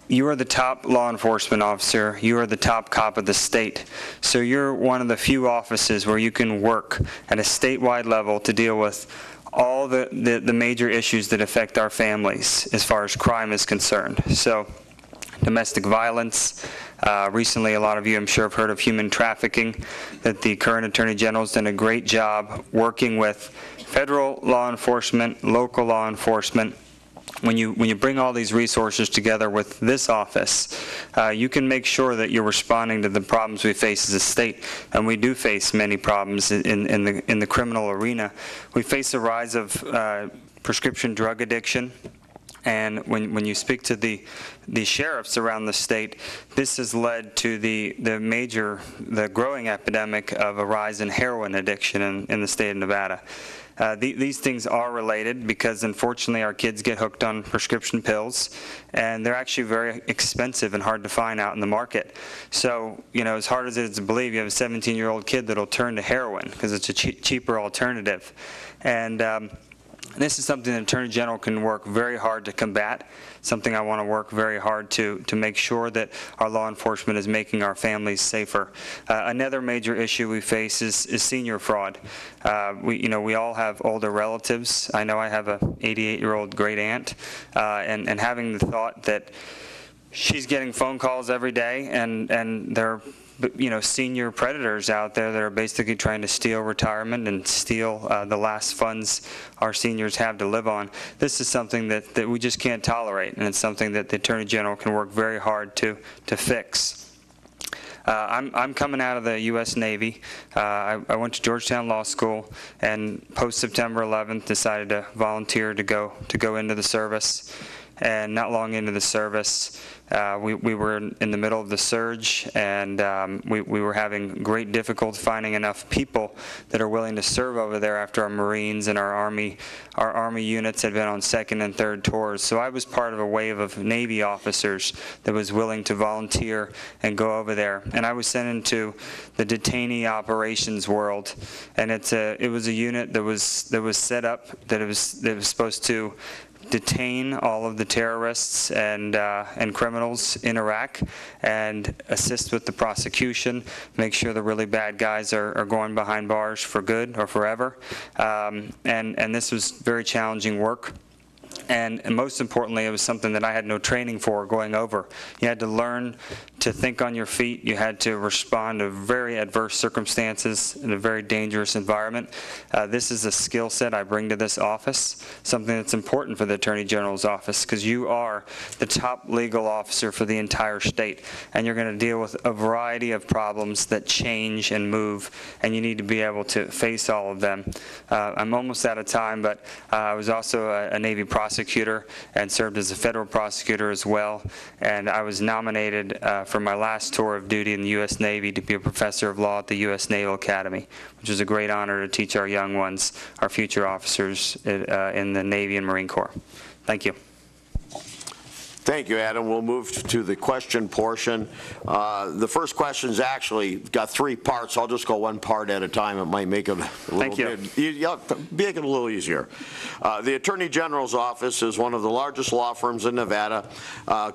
you are the top law enforcement officer, you are the top cop of the state. So you're one of the few offices where you can work at a statewide level to deal with all the major issues that affect our families as far as crime is concerned. So domestic violence, recently a lot of you I'm sure have heard of human trafficking, that the current Attorney General has done a great job working with federal law enforcement, local law enforcement. When you bring all these resources together with this office, you can make sure that you're responding to the problems we face as a state, and we do face many problems in the criminal arena. We face a rise of prescription drug addiction, and when you speak to the sheriffs around the state, this has led to the growing epidemic of a rise in heroin addiction in the state of Nevada. These things are related because, unfortunately, our kids get hooked on prescription pills, and they're actually very expensive and hard to find out in the market. So, you know, as hard as it is to believe, you have a 17-year-old kid that'll turn to heroin because it's a cheaper alternative. And this is something the Attorney General can work very hard to combat, something I want to work very hard to make sure that our law enforcement is making our families safer. Another major issue we face is senior fraud. We all have older relatives. I know I have a 88-year-old great aunt, and having the thought that she's getting phone calls every day, and they're senior predators out there that are basically trying to steal retirement and steal the last funds our seniors have to live on. This is something that we just can't tolerate, and it's something that the Attorney General can work very hard to fix. I'm coming out of the U.S. Navy. I went to Georgetown Law School, and post-September 11th decided to volunteer to go into the service. And not long into the service, we were in the middle of the surge, and we were having great difficulty finding enough people that are willing to serve over there after our Marines and our Army units had been on second and third tours. So I was part of a wave of Navy officers that was willing to volunteer and go over there. And I was sent into the detainee operations world, and it was a unit that was set up that it was supposed to detain all of the terrorists and criminals in Iraq and assist with the prosecution, make sure the really bad guys are going behind bars for good or forever. And this was very challenging work. And most importantly, it was something that I had no training for going over. You had to learn to think on your feet. You had to respond to very adverse circumstances in a very dangerous environment. This is a skill set I bring to this office, something that's important for the Attorney General's office, because you are the top legal officer for the entire state, and you're going to deal with a variety of problems that change and move, and you need to be able to face all of them. I'm almost out of time, but I was also a Navy prosecutor and served as a federal prosecutor as well, and I was nominated for my last tour of duty in the U.S. Navy to be a professor of law at the U.S. Naval Academy, which is a great honor to teach our young ones, our future officers in the Navy and Marine Corps. Thank you. Thank you, Adam. We'll move to the question portion. The first question's actually got 3 parts. I'll just go one part at a time. It might make it a little make it a little easier. The Attorney General's office is one of the largest law firms in Nevada,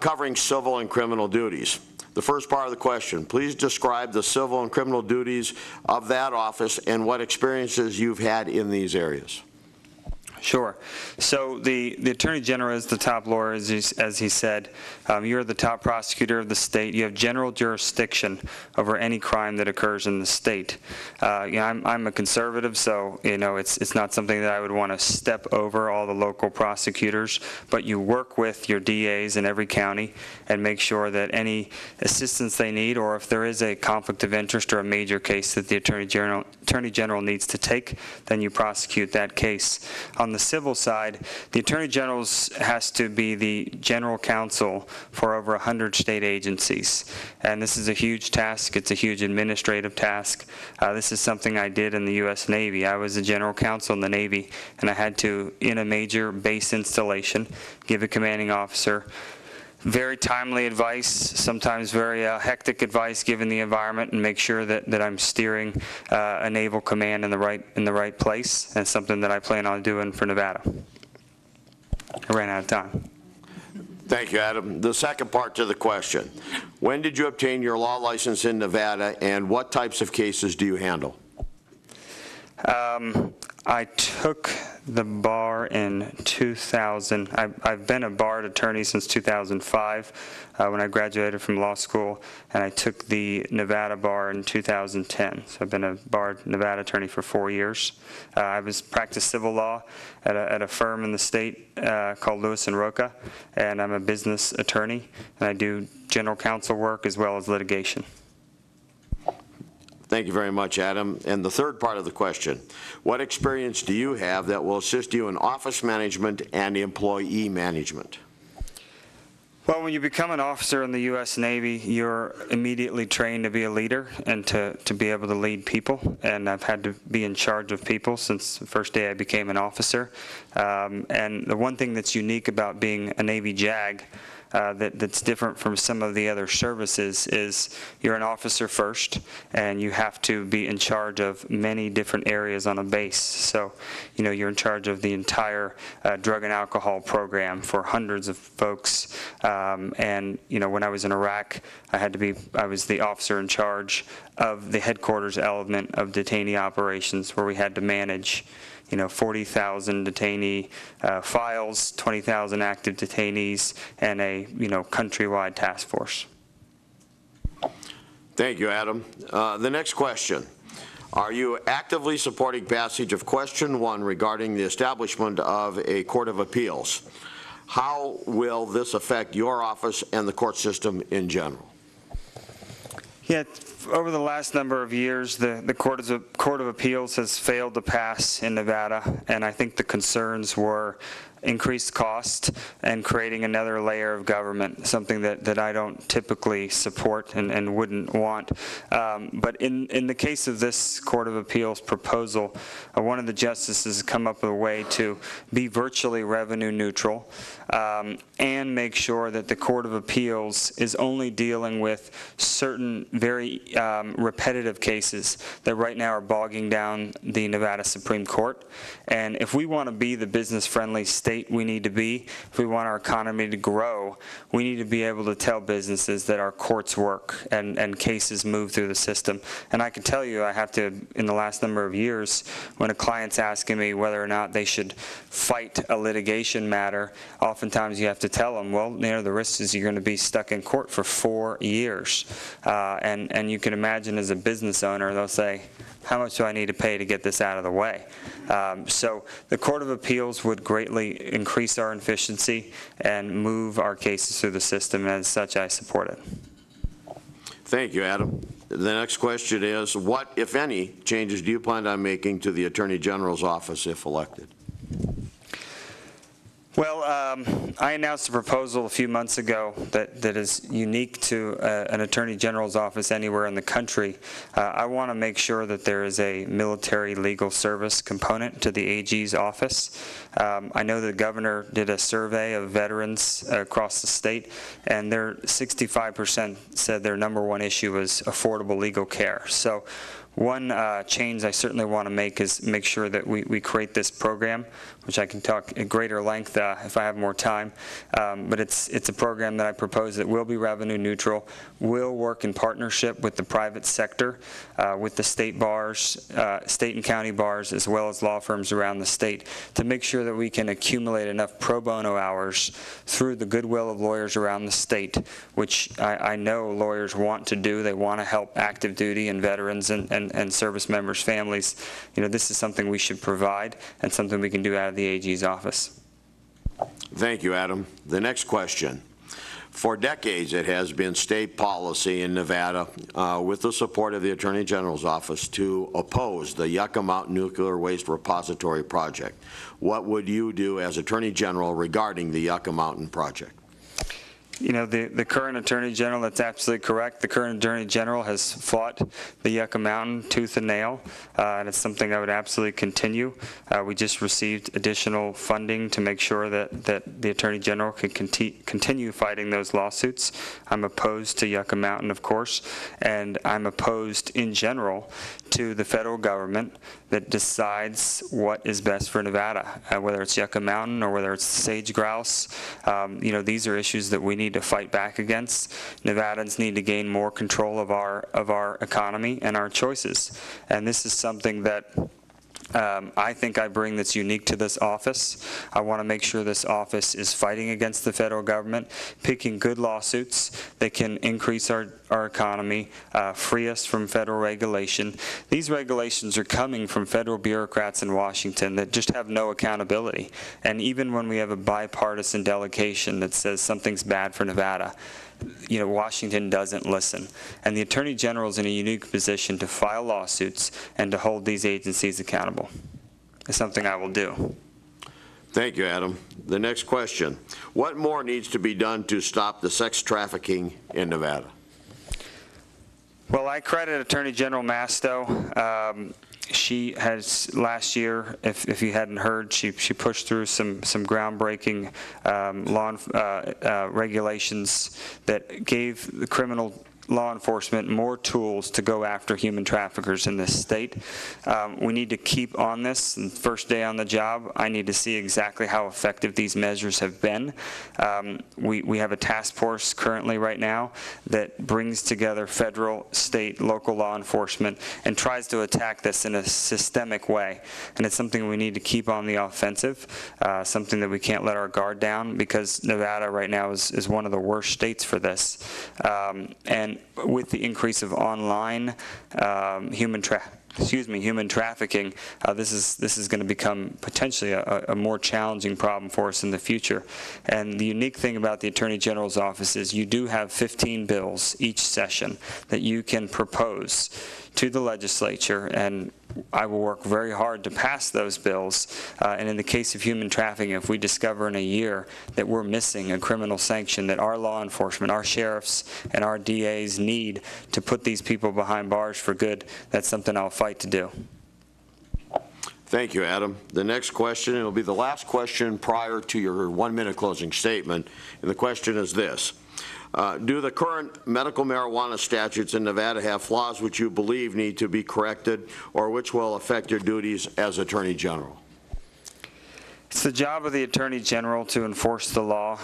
covering civil and criminal duties. The first part of the question, please describe the civil and criminal duties of that office and what experiences you've had in these areas. Sure. So the Attorney General is the top lawyer, as he said. You're the top prosecutor of the state. You have general jurisdiction over any crime that occurs in the state. I'm a conservative, so it's not something that I would want to step over all the local prosecutors, but you work with your DAs in every county and make sure that any assistance they need, or if there is a conflict of interest or a major case that the Attorney General needs to take, then you prosecute that case. On the civil side, the Attorney General has to be the general counsel for over 100 state agencies. And this is a huge task. It's a huge administrative task. This is something I did in the U.S. Navy. I was a general counsel in the Navy, and I had to, in a major base installation, give a commanding officer very timely advice, sometimes very hectic advice given the environment, and make sure that I'm steering a naval command in the right place, and something that I plan on doing for Nevada. I ran out of time. Thank you, Adam. The second part to the question, when did you obtain your law license in Nevada, and what types of cases do you handle? I took the bar in 2000. I've been a barred attorney since 2005 when I graduated from law school, and I took the Nevada bar in 2010. So I've been a barred Nevada attorney for 4 years. I practiced civil law at a firm in the state called Lewis & Roca, and I'm a business attorney, and I do general counsel work as well as litigation. Thank you very much, Adam. And the third part of the question, what experience do you have that will assist you in office management and employee management? Well, when you become an officer in the U.S. Navy, you're immediately trained to be a leader and to be able to lead people. And I've had to be in charge of people since the first day I became an officer. And the one thing that's unique about being a Navy JAG that's different from some of the other services is you're an officer first, and you have to be in charge of many different areas on a base. So, you're in charge of the entire drug and alcohol program for hundreds of folks. And when I was in Iraq, I was the officer in charge of the headquarters element of detainee operations, where we had to manage 40,000 detainee files, 20,000 active detainees, and a countrywide task force. Thank you, Adam. The next question. Are you actively supporting passage of question 1 regarding the establishment of a Court of Appeals? How will this affect your office and the court system in general? Yeah, over the last number of years, the Court of Appeals has failed to pass in Nevada, and I think the concerns were increased cost and creating another layer of government, something that I don't typically support and wouldn't want. But in the case of this Court of Appeals proposal, one of the justices has come up with a way to be virtually revenue neutral and make sure that the Court of Appeals is only dealing with certain very repetitive cases that right now are bogging down the Nevada Supreme Court. And if we want to be the business-friendly state we need to be, if we want our economy to grow, we need to be able to tell businesses that our courts work and cases move through the system. And I can tell you, I have to, in the last number of years, when a client's asking me whether or not they should fight a litigation matter, oftentimes you have to tell them, well, the risk is you're going to be stuck in court for 4 years. And you can imagine as a business owner, they'll say, how much do I need to pay to get this out of the way? So the Court of Appeals would greatly increase our efficiency and move our cases through the system, and as such, I support it. Thank you, Adam. The next question is, what, if any, changes do you plan on making to the Attorney General's office if elected? Well, I announced a proposal a few months ago that is unique to an Attorney General's office anywhere in the country. I want to make sure that there is a military legal service component to the AG's office. I know the governor did a survey of veterans across the state, and their 65% said their #1 issue was affordable legal care. So one change I certainly want to make is make sure that we create this program, which I can talk at greater length if I have more time. But it's a program that I propose that will be revenue neutral, will work in partnership with the private sector, with the state bars, state and county bars, as well as law firms around the state, to make sure that we can accumulate enough pro bono hours through the goodwill of lawyers around the state, which I know lawyers want to do. They want to help active duty and veterans and service members' families. You know, this is something we should provide and something we can do out of the AG's office. Thank you, Adam. The next question. For decades, it has been state policy in Nevada, with the support of the Attorney General's office, to oppose the Yucca Mountain Nuclear Waste Repository project. What would you do as Attorney General regarding the Yucca Mountain project? You know, the current Attorney General, that's absolutely correct. The current Attorney General has fought the Yucca Mountain tooth and nail, and it's something I would absolutely continue. We just received additional funding to make sure that the Attorney General can continue fighting those lawsuits. I'm opposed to Yucca Mountain, of course, and I'm opposed in general to the federal government that decides what is best for Nevada, whether it's Yucca Mountain or whether it's sage grouse. You know, these are issues that we need to fight back against. Nevadans need to gain more control of our economy and our choices, and this is something that I think I bring that's unique to this office. I want to make sure this office is fighting against the federal government, picking good lawsuits that can increase our economy, free us from federal regulation. These regulations are coming from federal bureaucrats in Washington that just have no accountability. And even when we have a bipartisan delegation that says something's bad for Nevada, you know, Washington doesn't listen. And the Attorney General is in a unique position to file lawsuits and to hold these agencies accountable. It's something I will do. Thank you, Adam. The next question. What more needs to be done to stop the sex trafficking in Nevada? Well, I credit Attorney General Masto. She has, last year, if you hadn't heard, she pushed through some groundbreaking regulations that gave the criminal law enforcement more tools to go after human traffickers in this state. We need to keep on this. And first day on the job, I need to see exactly how effective these measures have been. We have a task force currently right now that brings together federal, state, local law enforcement and tries to attack this in a systemic way. And it's something we need to keep on the offensive, something that we can't let our guard down, because Nevada right now is one of the worst states for this. And with the increase of online human trafficking, this is going to become potentially a more challenging problem for us in the future. And the unique thing about the Attorney General's office is you do have 15 bills each session that you can propose to the legislature, and I will work very hard to pass those bills. And in the case of human trafficking, if we discover in a year that we're missing a criminal sanction that our law enforcement, our sheriffs, and our DAs need to put these people behind bars for good, that's something I'll fight to do. Thank you, Adam. The next question, it'll be the last question prior to your 1-minute closing statement, and the question is this. Do the current medical marijuana statutes in Nevada have flaws which you believe need to be corrected, or which will affect your duties as Attorney General? It's the job of the Attorney General to enforce the law.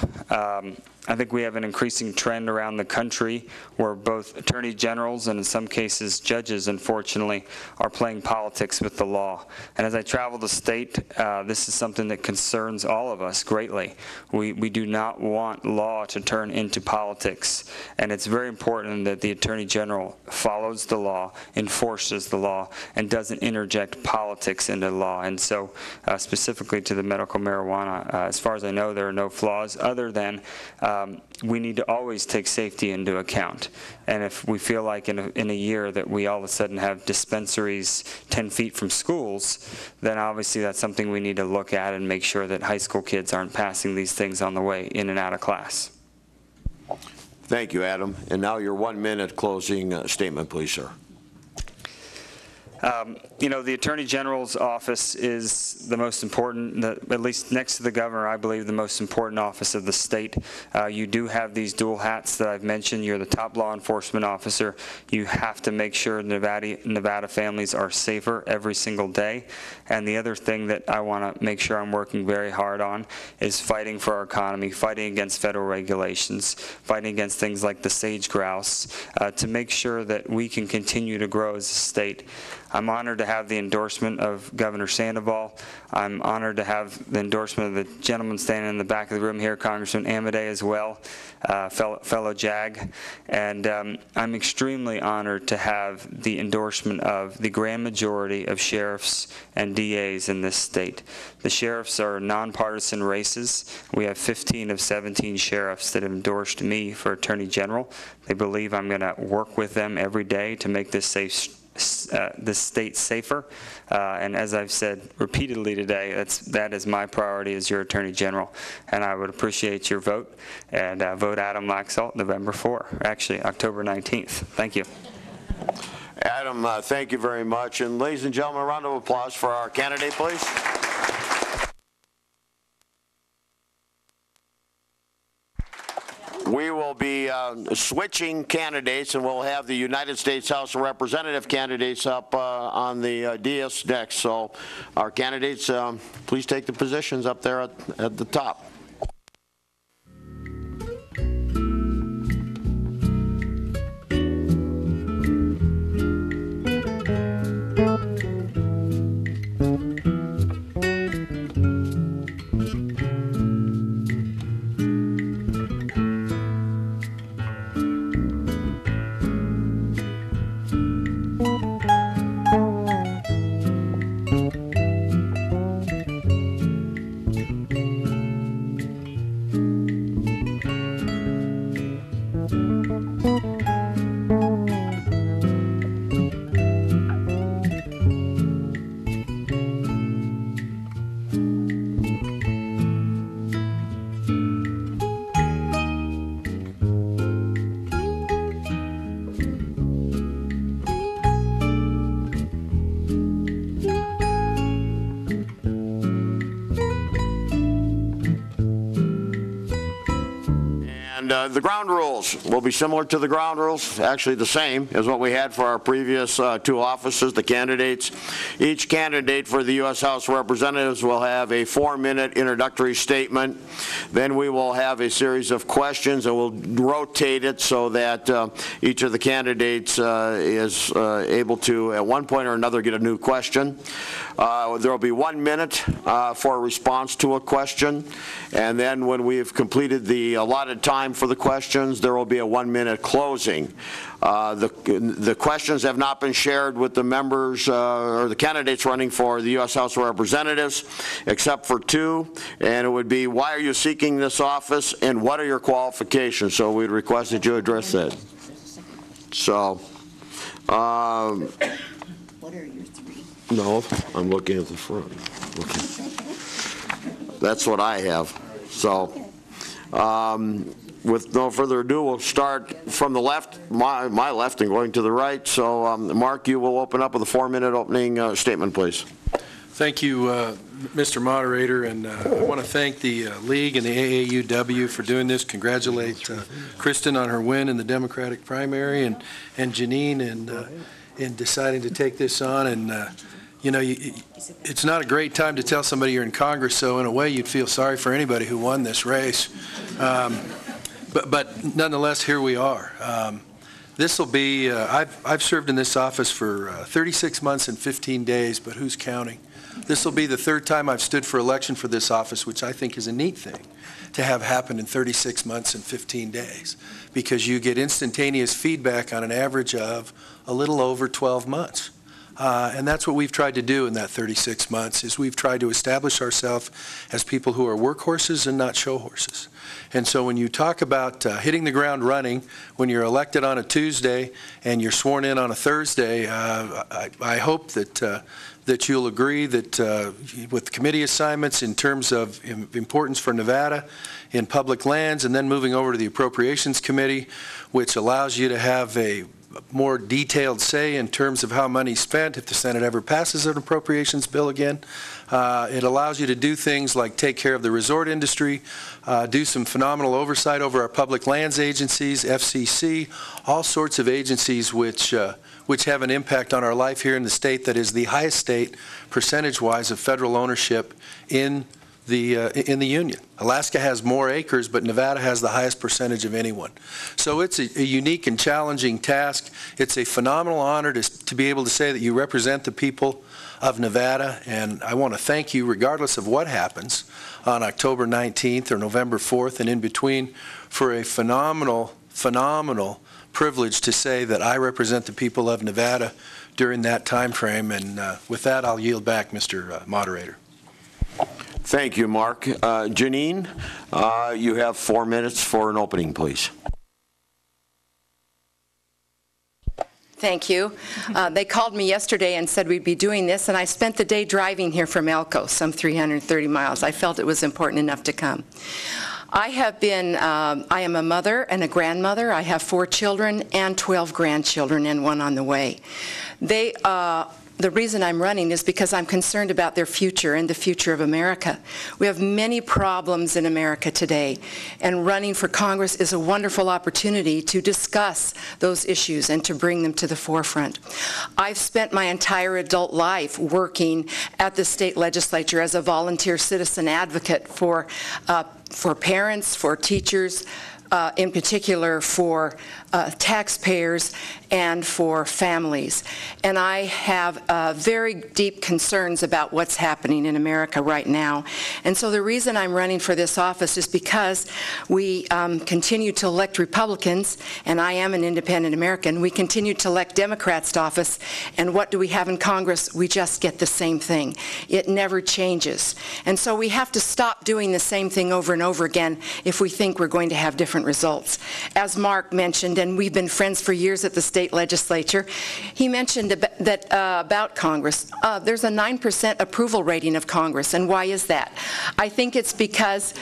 I think we have an increasing trend around the country where both attorney generals and in some cases judges, unfortunately, are playing politics with the law. And as I travel the state, this is something that concerns all of us greatly. We do not want law to turn into politics. And it's very important that the Attorney General follows the law, enforces the law, and doesn't interject politics into the law. And so specifically to the medical marijuana, as far as I know, there are no flaws other than we need to always take safety into account. And if we feel like in a year that we all of a sudden have dispensaries 10 feet from schools, then obviously that's something we need to look at and make sure that high school kids aren't passing these things on the way in and out of class. Thank you, Adam. And now your 1-minute closing statement, please, sir. You know, the Attorney General's office is the most important, at least next to the governor, I believe, the most important office of the state. You do have these dual hats that I've mentioned. You're the top law enforcement officer. You have to make sure Nevada families are safer every single day. And the other thing that I want to make sure I'm working very hard on is fighting for our economy, fighting against federal regulations, fighting against things like the sage grouse, to make sure that we can continue to grow as a state. I'm honored to have the endorsement of Governor Sandoval. I'm honored to have the endorsement of the gentleman standing in the back of the room here, Congressman Amodei as well, fellow JAG. And I'm extremely honored to have the endorsement of the grand majority of sheriffs and DAs in this state. The sheriffs are nonpartisan races. We have 15 of 17 sheriffs that have endorsed me for Attorney General. They believe I'm going to work with them every day to make this this state safer, and as I've said repeatedly today, that is my priority as your Attorney General, and I would appreciate your vote, and vote Adam Laxalt November 4, actually October 19th. Thank you. Adam, thank you very much, and ladies and gentlemen, a round of applause for our candidate, please. We will be switching candidates, and we'll have the United States House of Representative candidates up on the dais next. So our candidates, please take the positions up there at the top. The ground rules will be similar to the ground rules, actually the same as what we had for our previous two offices, the candidates. Each candidate for the U.S. House of Representatives will have a 4-minute introductory statement. Then we will have a series of questions, and we'll rotate it so that each of the candidates is able to, at one point or another, get a new question. There will be 1 minute for a response to a question, and then when we've completed the allotted time for the questions, there will be a 1-minute closing. The questions have not been shared with the members or the candidates running for the U.S. House of Representatives, except for 2, and it would be, why are you seeking this office, and what are your qualifications? So we'd request that you address that. So, what are your 3? No, I'm looking at the front. Okay. That's what I have. So, with no further ado, we'll start from the left, my left, and going to the right. So, Mark, you will open up with a 4-minute opening statement, please. Thank you, Mr. Moderator, and I want to thank the League and the AAUW for doing this. Congratulate Kristen on her win in the Democratic primary, and Janine in deciding to take this on. And you know, it's not a great time to tell somebody you're in Congress, so in a way you'd feel sorry for anybody who won this race. But nonetheless, here we are. This will be, I've served in this office for 36 months and 15 days, but who's counting? This will be the 3rd time I've stood for election for this office, which I think is a neat thing to have happen in 36 months and 15 days, because you get instantaneous feedback on an average of a little over 12 months. And that's what we've tried to do in that 36 months, is we've tried to establish ourselves as people who are workhorses and not show horses. And so when you talk about hitting the ground running, when you're elected on a Tuesday and you're sworn in on a Thursday, I hope that you'll agree that with committee assignments in terms of importance for Nevada in public lands, and then moving over to the Appropriations Committee, which allows you to have a more detailed say in terms of how money's spent if the Senate ever passes an appropriations bill again. It allows you to do things like take care of the resort industry, do some phenomenal oversight over our public lands agencies, FCC, all sorts of agencies which have an impact on our life here in the state that is the highest state percentage-wise of federal ownership in the Union. Alaska has more acres, but Nevada has the highest percentage of anyone. So it's a unique and challenging task. It's a phenomenal honor to be able to say that you represent the people of Nevada, and I want to thank you regardless of what happens on October 19th or November 4th and in between for a phenomenal privilege to say that I represent the people of Nevada during that time frame. And with that, I'll yield back, Mr. Moderator. Thank you, Mark. Janine, you have 4 minutes for an opening, please. Thank you. They called me yesterday and said we'd be doing this, and I spent the day driving here from Elko, some 330 miles. I felt it was important enough to come. I am a mother and a grandmother. I have 4 children and 12 grandchildren and 1 on the way. The reason I'm running is because I'm concerned about their future and the future of America. We have many problems in America today, and running for Congress is a wonderful opportunity to discuss those issues and to bring them to the forefront. I've spent my entire adult life working at the state legislature as a volunteer citizen advocate for parents, for teachers, in particular for taxpayers and for families. And I have very deep concerns about what's happening in America right now. And so the reason I'm running for this office is because we continue to elect Republicans, and I am an independent American. We continue to elect Democrats to office, and what do we have in Congress? We just get the same thing. It never changes. And so we have to stop doing the same thing over and over again if we think we're going to have different results. As Mark mentioned, and we've been friends for years at the state legislature, he mentioned about Congress. There's a 9% approval rating of Congress, and why is that? I think it's because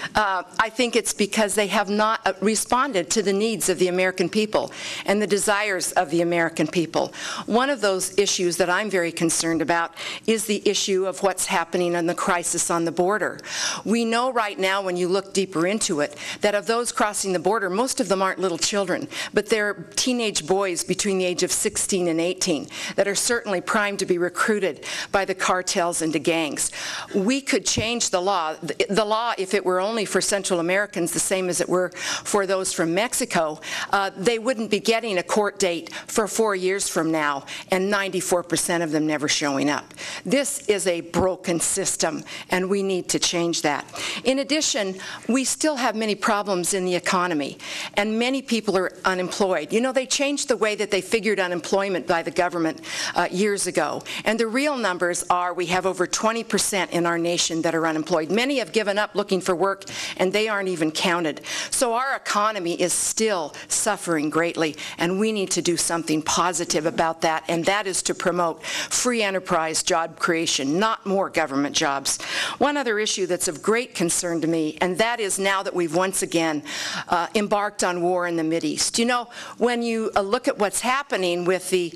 they have not responded to the needs of the American people and the desires of the American people. One of those issues that I'm very concerned about is the issue of what's happening in the crisis on the border. We know right now, when you look deeper into it, that of those crossing the border, most of them aren't little children, but they're teenage boys between the age of 16 and 18 that are certainly primed to be recruited by the cartels into gangs. We could change the law. The law, if it were only for Central Americans, the same as it were for those from Mexico, they wouldn't be getting a court date for 4 years from now, and 94% of them never showing up. This is a broken system, and we need to change that. In addition, we still have many problems in the economy, and many people are unemployed. You know, they changed the way that they figured unemployment by the government years ago, and the real numbers are we have over 20% in our nation that are unemployed. Many have given up looking for work, and they aren't even counted. So our economy is still suffering greatly, and we need to do something positive about that, and that is to promote free enterprise job creation, not more government jobs. One other issue that's of great concern to me, and that is now that we've once again embarked on war in the Mideast. You know, when you look at what's happening with the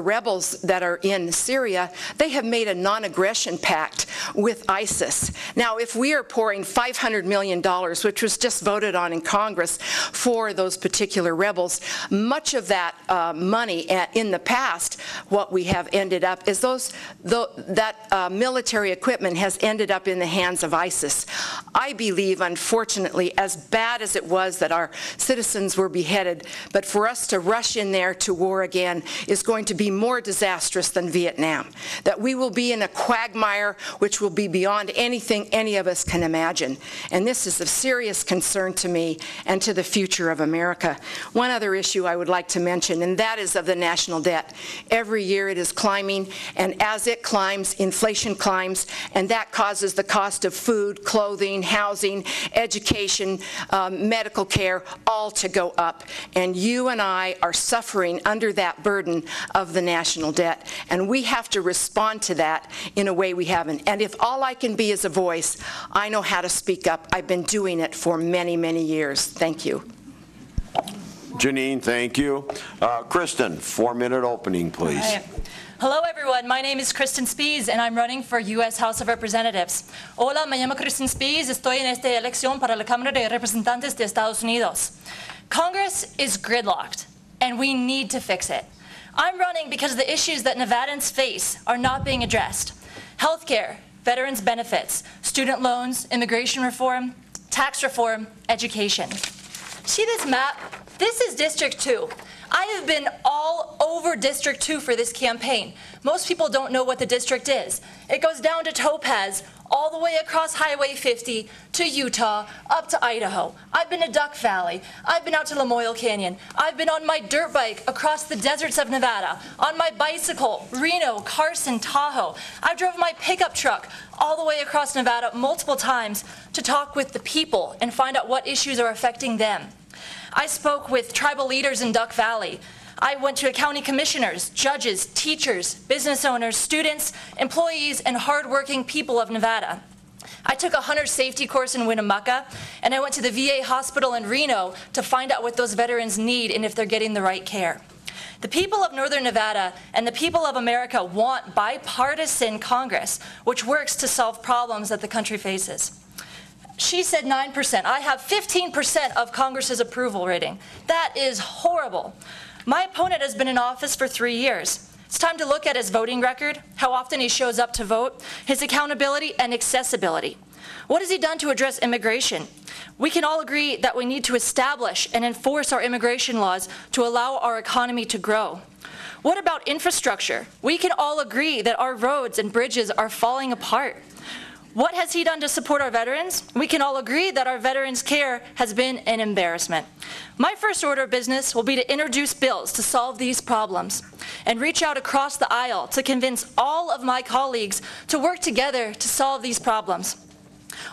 rebels that are in Syria, they have made a non-aggression pact with ISIS. Now, if we are pouring $500 million, which was just voted on in Congress, for those particular rebels, much of that money in the past, what we have ended up is that military equipment has ended up in the hands of ISIS. I believe, unfortunately, as bad as it was that our citizens were beheaded, but for us to rush in there to war again is going to be more disastrous than Vietnam. That we will be in a quagmire which will be beyond anything any of us can imagine. And this is of serious concern to me and to the future of America. One other issue I would like to mention, and that is of the national debt. Every year it is climbing, and as it climbs, inflation climbs, and that causes the cost of food, clothing, housing, education, medical care, all to go up. And you and I are suffering under that burden of the national debt. And we have to respond to that in a way we haven't. And if all I can be is a voice, I know how to speak up. I've been doing it for many, many years. Thank you. Janine, thank you. Kristen, 4-minute opening, please. Hi. Hello, everyone. My name is Kristen Spies, and I'm running for U.S. House of Representatives. Hola, me llamo Kristen Spies. Estoy en esta elección para la Cámara de Representantes de Estados Unidos. Congress is gridlocked, and we need to fix it. I'm running because the issues that Nevadans face are not being addressed. Healthcare, veterans benefits, student loans, immigration reform, tax reform, education. See this map? This is District 2. I have been all over District 2 for this campaign. Most people don't know what the district is. It goes down to Topaz, all the way across Highway 50 to Utah, up to Idaho. I've been to Duck Valley. I've been out to Lamoille Canyon. I've been on my dirt bike across the deserts of Nevada, on my bicycle, Reno, Carson, Tahoe. I drove my pickup truck all the way across Nevada multiple times to talk with the people and find out what issues are affecting them. I spoke with tribal leaders in Duck Valley. I went to county commissioners, judges, teachers, business owners, students, employees, and hardworking people of Nevada. I took a hunter safety course in Winnemucca, and I went to the VA hospital in Reno to find out what those veterans need and if they're getting the right care. The people of Northern Nevada and the people of America want bipartisan Congress, which works to solve problems that the country faces. She said 9%. I have 15% of Congress's approval rating. That is horrible. My opponent has been in office for 3 years. It's time to look at his voting record, how often he shows up to vote, his accountability and accessibility. What has he done to address immigration? We can all agree that we need to establish and enforce our immigration laws to allow our economy to grow. What about infrastructure? We can all agree that our roads and bridges are falling apart. What has he done to support our veterans? We can all agree that our veterans' care has been an embarrassment. My first order of business will be to introduce bills to solve these problems and reach out across the aisle to convince all of my colleagues to work together to solve these problems.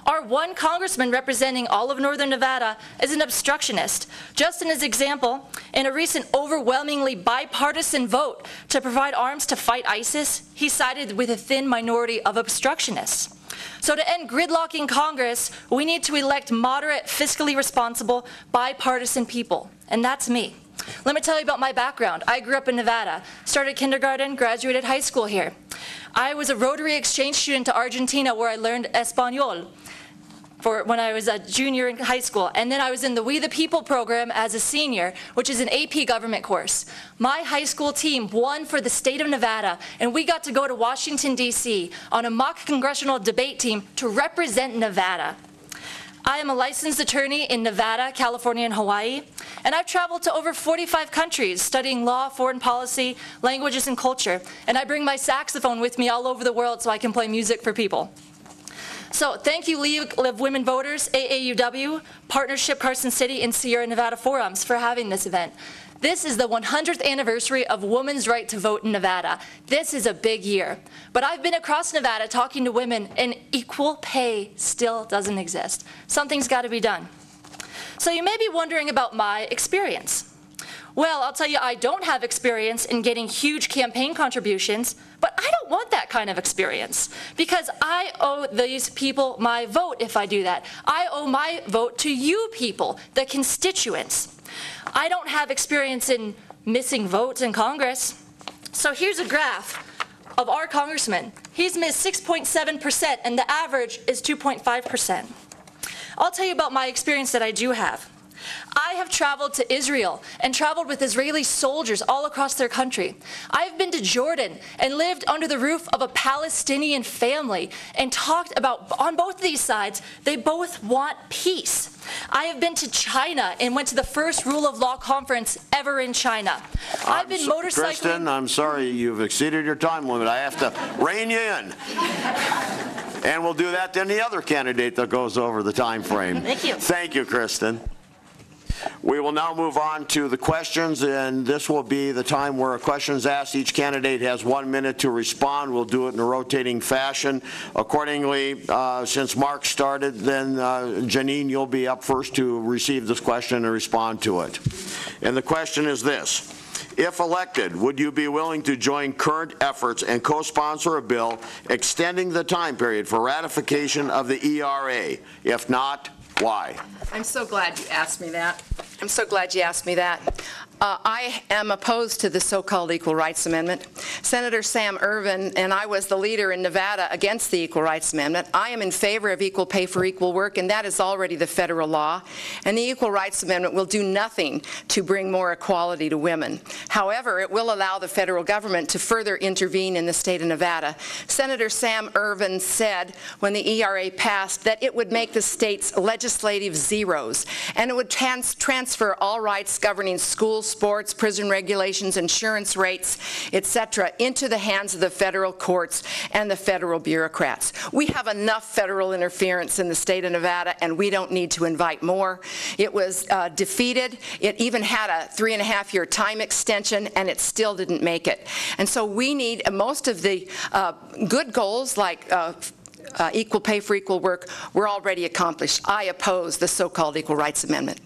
Our one congressman representing all of Northern Nevada is an obstructionist. Just in his example, in a recent overwhelmingly bipartisan vote to provide arms to fight ISIS, he sided with a thin minority of obstructionists. So to end gridlocking Congress, we need to elect moderate, fiscally responsible, bipartisan people, and that's me. Let me tell you about my background. I grew up in Nevada, started kindergarten, graduated high school here. I was a Rotary exchange student to Argentina where I learned Espanol for when I was a junior in high school. And then I was in the We the People program as a senior, which is an AP government course. My high school team won for the state of Nevada, and we got to go to Washington, D.C. on a mock congressional debate team to represent Nevada. I am a licensed attorney in Nevada, California, and Hawaii, and I've traveled to over 45 countries studying law, foreign policy, languages, and culture, and I bring my saxophone with me all over the world so I can play music for people. So thank you, League of Women Voters, AAUW, Partnership Carson City, and Sierra Nevada Forums for having this event. This is the 100th anniversary of women's right to vote in Nevada. This is a big year. But I've been across Nevada talking to women, and equal pay still doesn't exist. Something's got to be done. So you may be wondering about my experience. Well, I'll tell you, I don't have experience in getting huge campaign contributions, but I don't want that kind of experience because I owe these people my vote if I do that. I owe my vote to you people, the constituents. I don't have experience in missing votes in Congress. So here's a graph of our congressman. He's missed 6.7%, and the average is 2.5%. I'll tell you about my experience that I do have. I have traveled to Israel and traveled with Israeli soldiers all across their country. I've been to Jordan and lived under the roof of a Palestinian family and talked about, on both of these sides, they both want peace. I have been to China and went to the first rule of law conference ever in China. I've been motorcycling. Kristen, I'm sorry, you've exceeded your time limit. I have to rein you in. And we'll do that to any other candidate that goes over the time frame. Thank you. Thank you, Kristen. We will now move on to the questions, and this will be the time where a question is asked. Each candidate has 1 minute to respond. We'll do it in a rotating fashion. Accordingly, since Mark started, then Janine, you'll be up first to receive this question and respond to it. And the question is this. If elected, would you be willing to join current efforts and co-sponsor a bill extending the time period for ratification of the ERA? If not, why? I'm so glad you asked me that. I'm so glad you asked me that. I am opposed to the so-called Equal Rights Amendment. Senator Sam Ervin and I was the leader in Nevada against the Equal Rights Amendment. I am in favor of equal pay for equal work, and that is already the federal law. And the Equal Rights Amendment will do nothing to bring more equality to women. However, it will allow the federal government to further intervene in the state of Nevada. Senator Sam Ervin said when the ERA passed that it would make the states legislative zeros, and it would transfer all rights governing schools, sports, prison regulations, insurance rates, etc., into the hands of the federal courts and the federal bureaucrats. We have enough federal interference in the state of Nevada, and we don't need to invite more. It was defeated. It even had a 3.5-year time extension, and it still didn't make it. And so we need most of the good goals like equal pay for equal work were already accomplished. I oppose the so-called Equal Rights Amendment.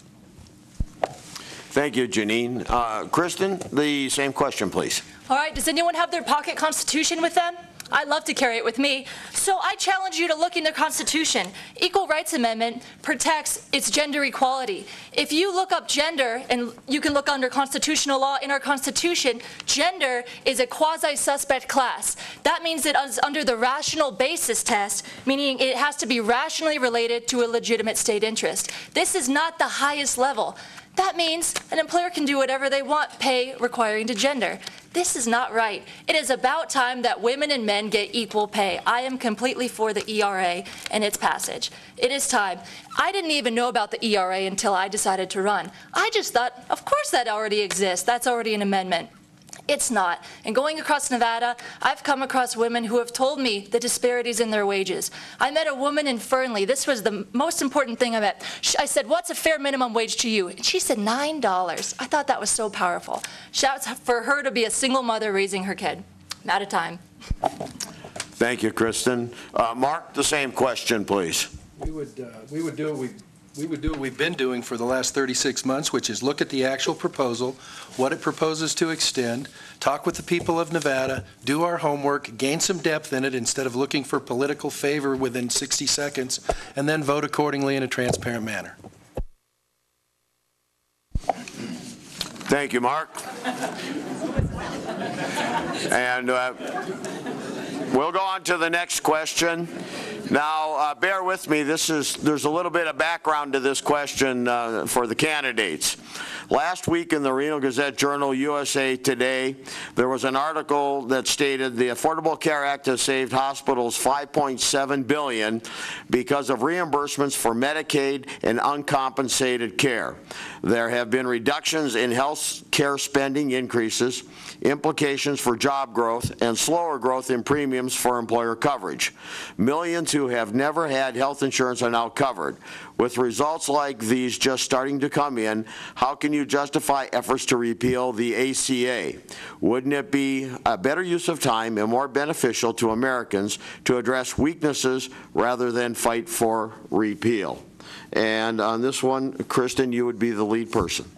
Thank you, Janine. Kristen, the same question, please. All right, does anyone have their pocket constitution with them? I'd love to carry it with me. So I challenge you to look in the Constitution. Equal Rights Amendment protects its gender equality. If you look up gender, and you can look under constitutional law in our Constitution, gender is a quasi-suspect class. That means it is under the rational basis test, meaning it has to be rationally related to a legitimate state interest. This is not the highest level. That means an employer can do whatever they want, pay requiring to gender. This is not right. It is about time that women and men get equal pay. I am completely for the ERA and its passage. It is time. I didn't even know about the ERA until I decided to run. I just thought, of course that already exists. That's already an amendment. It's not. And going across Nevada, I've come across women who have told me the disparities in their wages. I met a woman in Fernley. This was the most important thing I met. I said, what's a fair minimum wage to you? And she said $9. I thought that was so powerful. Shouts for her to be a single mother raising her kid. I'm out of time. Thank you, Kristen. Mark, the same question, please. We would do what we've been doing for the last 36 months, which is look at the actual proposal, what it proposes to extend, talk with the people of Nevada, do our homework, gain some depth in it instead of looking for political favor within 60 seconds, and then vote accordingly in a transparent manner. Thank you, Mark. And we'll go on to the next question. Now, bear with me. There's a little bit of background to this question for the candidates. Last week in the Reno Gazette-Journal, USA Today, there was an article that stated the Affordable Care Act has saved hospitals $5.7 billion because of reimbursements for Medicaid and uncompensated care. There have been reductions in health care spending increases, implications for job growth, and slower growth in premiums for employer coverage. Millions who have never had health insurance are now covered. With results like these just starting to come in, how can you justify efforts to repeal the ACA? Wouldn't it be a better use of time and more beneficial to Americans to address weaknesses rather than fight for repeal? And on this one, Kristen, you would be the lead person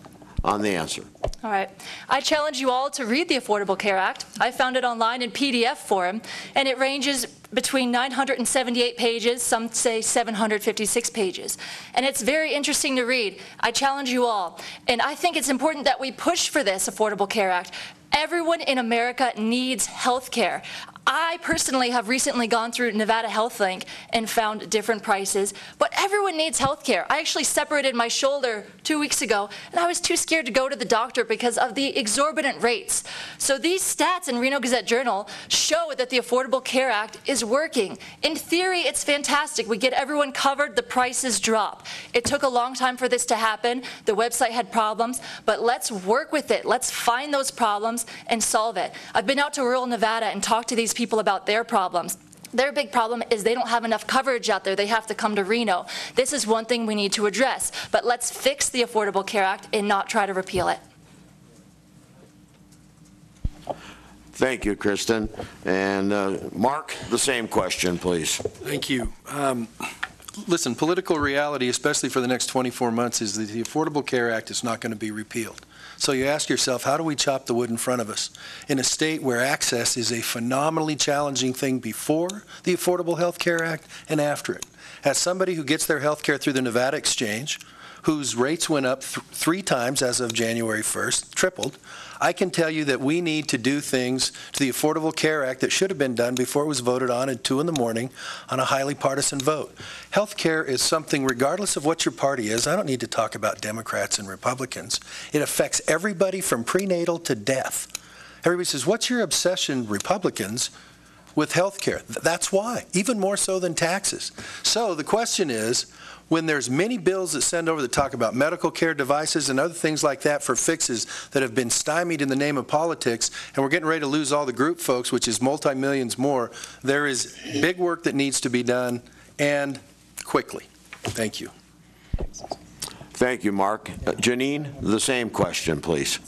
on the answer. All right. I challenge you all to read the Affordable Care Act. I found it online in PDF form, and it ranges between 978 pages, some say 756 pages. And it's very interesting to read. I challenge you all. And I think it's important that we push for this Affordable Care Act. Everyone in America needs health care. I personally have recently gone through Nevada HealthLink and found different prices, but everyone needs health care. I actually separated my shoulder 2 weeks ago, and I was too scared to go to the doctor because of the exorbitant rates. So these stats in Reno Gazette-Journal show that the Affordable Care Act is working. In theory, it's fantastic. We get everyone covered, the prices drop. It took a long time for this to happen. The website had problems, but let's work with it. Let's find those problems and solve it. I've been out to rural Nevada and talked to these people about their problems. Their big problem is they don't have enough coverage out there. They have to come to Reno. This is one thing we need to address, but let's fix the Affordable Care Act and not try to repeal it. Thank you, Kristen. And Mark, the same question, please. Thank you. Listen, political reality, especially for the next 24 months, is that the Affordable Care Act is not going to be repealed. So you ask yourself, how do we chop the wood in front of us? In a state where access is a phenomenally challenging thing before the Affordable Health Care Act and after it. As somebody who gets their health care through the Nevada Exchange, whose rates went up 3 times as of January 1st, tripled, I can tell you that we need to do things to the Affordable Care Act that should have been done before it was voted on at 2 in the morning on a highly partisan vote. Health care is something, regardless of what your party is, I don't need to talk about Democrats and Republicans. It affects everybody from prenatal to death. Everybody says, what's your obsession, Republicans, with health care? That's why, even more so than taxes. So the question is, when there's many bills that send over that talk about medical care devices and other things like that for fixes that have been stymied in the name of politics, and we're getting ready to lose all the group folks, which is multi-millions more, there is big work that needs to be done, and quickly. Thank you. Thank you, Mark. Janine, the same question, please.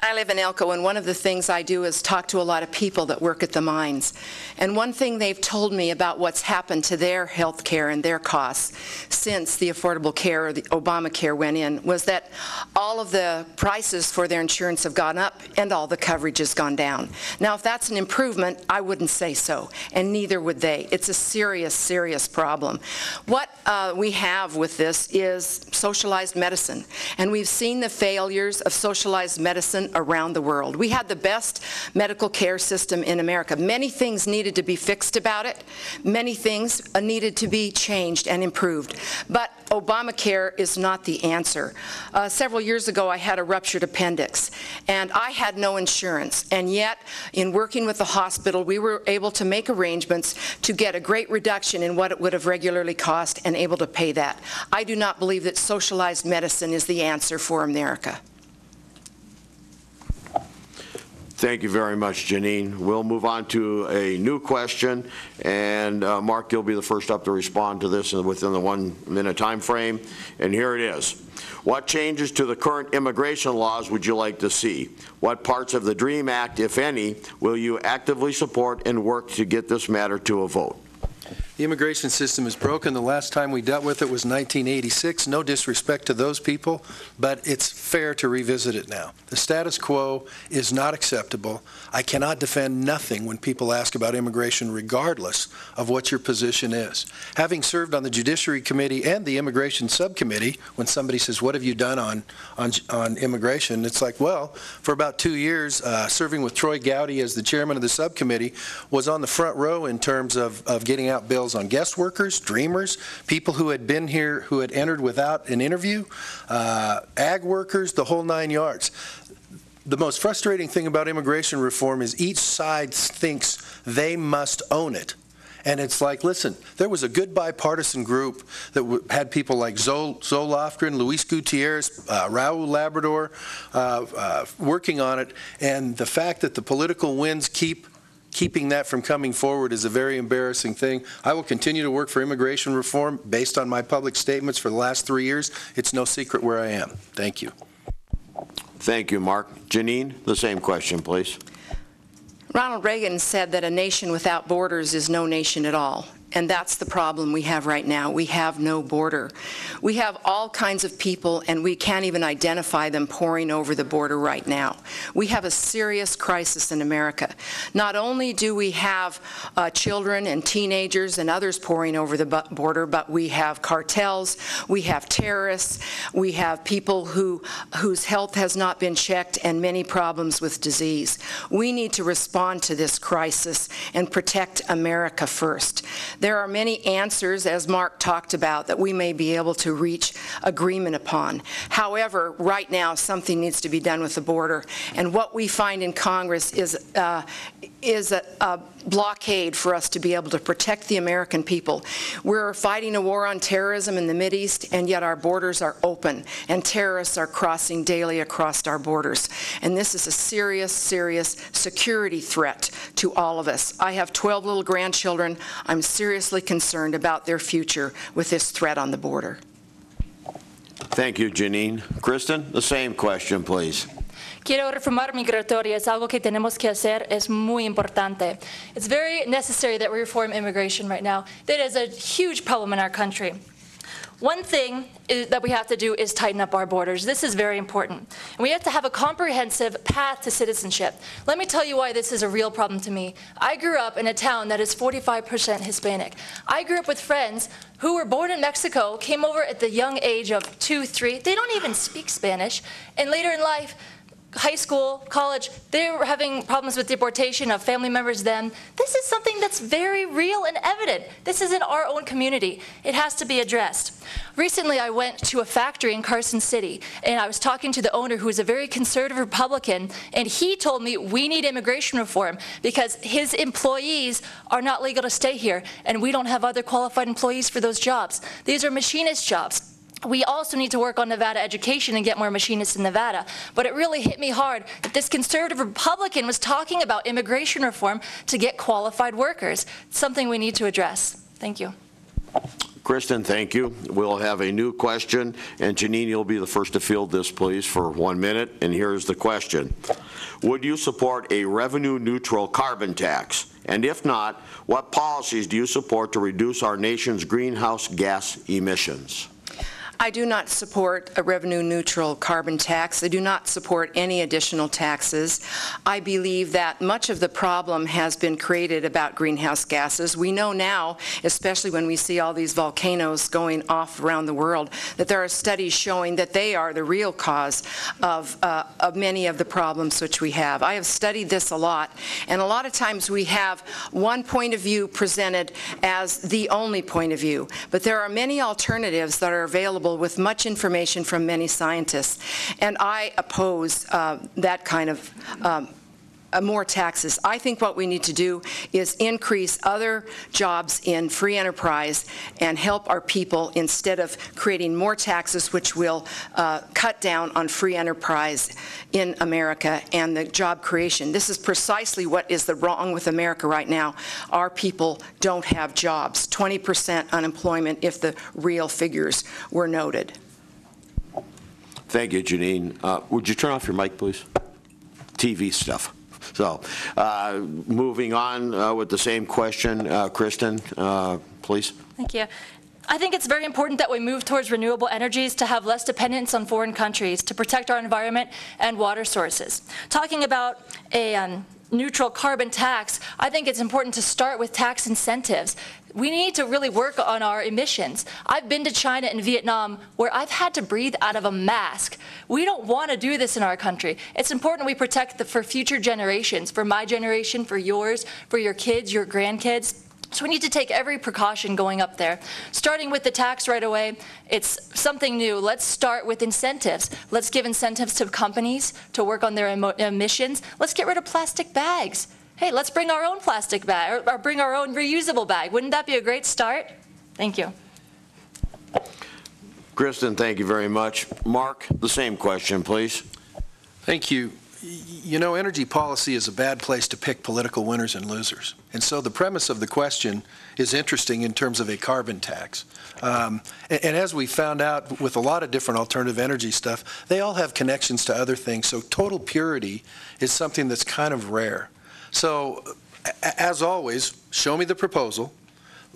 I live in Elko, and one of the things I do is talk to a lot of people that work at the mines. And one thing they've told me about what's happened to their health care and their costs since the Affordable Care or the Obamacare went in was that all of the prices for their insurance have gone up and all the coverage has gone down. Now, if that's an improvement, I wouldn't say so, and neither would they. It's a serious, serious problem. What we have with this is socialized medicine, and we've seen the failures of socialized medicine around the world. We had the best medical care system in America. Many things needed to be fixed about it. Many things needed to be changed and improved. But Obamacare is not the answer. Several years ago, I had a ruptured appendix, and I had no insurance. And yet, in working with the hospital, we were able to make arrangements to get a great reduction in what it would have regularly cost and able to pay that. I do not believe that socialized medicine is the answer for America. Thank you very much, Janine. We'll move on to a new question, and Mark, you'll be the first up to respond to this within the 1-minute time frame. And here it is. What changes to the current immigration laws would you like to see? What parts of the DREAM Act, if any, will you actively support and work to get this matter to a vote? The immigration system is broken. The last time we dealt with it was 1986. No disrespect to those people, but it's fair to revisit it now. The status quo is not acceptable. I cannot defend nothing when people ask about immigration, regardless of what your position is. Having served on the Judiciary Committee and the Immigration Subcommittee, when somebody says, what have you done on immigration? It's like, well, for about 2 years, serving with Troy Gowdy as the chairman of the subcommittee, was on the front row in terms of getting out bills on guest workers, dreamers, people who had been here, who had entered without an interview, ag workers, the whole 9 yards. The most frustrating thing about immigration reform is each side thinks they must own it. And it's like, listen, there was a good bipartisan group that had people like Zoe Lofgren, Luis Gutierrez, Raul Labrador working on it. And the fact that the political winds keeping that from coming forward is a very embarrassing thing. I will continue to work for immigration reform based on my public statements for the last 3 years. It's no secret where I am. Thank you. Thank you, Mark. Janine, the same question, please. Ronald Reagan said that a nation without borders is no nation at all. And that's the problem we have right now. We have no border. We have all kinds of people, and we can't even identify them pouring over the border right now. We have a serious crisis in America. Not only do we have children and teenagers and others pouring over the border, but we have cartels, we have terrorists, we have people whose health has not been checked, and many problems with disease. We need to respond to this crisis and protect America first. There are many answers, as Mark talked about, that we may be able to reach agreement upon. However, right now, something needs to be done with the border. And what we find in Congress is a blockade for us to be able to protect the American people. We're fighting a war on terrorism in the Mideast, and yet our borders are open, and terrorists are crossing daily across our borders. And this is a serious, serious security threat to all of us. I have 12 little grandchildren. I'm seriously concerned about their future with this threat on the border. Thank you, Janine. Kristen, the same question, please. Quiero reformar migratoria. Es algo que tenemos que hacer. Es muy importante. It's very necessary that we reform immigration right now. That is a huge problem in our country. One thing that we have to do is tighten up our borders. This is very important. And we have to have a comprehensive path to citizenship. Let me tell you why this is a real problem to me. I grew up in a town that is 45% Hispanic. I grew up with friends who were born in Mexico, came over at the young age of 2, 3. They don't even speak Spanish. And later in life, high school, college, they were having problems with deportation of family members then. This is something that's very real and evident. This is in our own community. It has to be addressed. Recently, I went to a factory in Carson City, and I was talking to the owner, who is a very conservative Republican, and he told me we need immigration reform because his employees are not legal to stay here, and we don't have other qualified employees for those jobs. These are machinist jobs. We also need to work on Nevada education and get more machinists in Nevada. But it really hit me hard that this conservative Republican was talking about immigration reform to get qualified workers. It's something we need to address. Thank you. Kristen, thank you. We'll have a new question, and Janine, you'll be the first to field this, please, for 1 minute. And here's the question. Would you support a revenue-neutral carbon tax? And if not, what policies do you support to reduce our nation's greenhouse gas emissions? I do not support a revenue-neutral carbon tax. I do not support any additional taxes. I believe that much of the problem has been created about greenhouse gases. We know now, especially when we see all these volcanoes going off around the world, that there are studies showing that they are the real cause of many of the problems which we have. I have studied this a lot, and a lot of times we have one point of view presented as the only point of view, but there are many alternatives that are available with much information from many scientists, and I oppose that kind of more taxes. I think what we need to do is increase other jobs in free enterprise and help our people instead of creating more taxes, which will cut down on free enterprise in America and the job creation. This is precisely what is wrong with America right now. Our people don't have jobs. 20% unemployment if the real figures were noted. Thank you, Janine. Would you turn off your mic, please? TV stuff. So, moving on with the same question, Kristen, please. Thank you. I think it's very important that we move towards renewable energies to have less dependence on foreign countries, to protect our environment and water sources. Talking about a neutral carbon tax, I think it's important to start with tax incentives. We need to really work on our emissions. I've been to China and Vietnam where I've had to breathe out of a mask. We don't want to do this in our country. It's important we protect for future generations, for my generation, for yours, for your kids, your grandkids. So we need to take every precaution going up there. Starting with the tax right away, it's something new. Let's start with incentives. Let's give incentives to companies to work on their emissions. Let's get rid of plastic bags. Hey, let's bring our own plastic bag or bring our own reusable bag. Wouldn't that be a great start? Thank you. Kristen, thank you very much. Mark, the same question, please. Thank you. You know, energy policy is a bad place to pick political winners and losers. And so the premise of the question is interesting in terms of a carbon tax. And as we found out with a lot of different alternative energy stuff, they all have connections to other things. So total purity is something that's kind of rare. So as always, show me the proposal.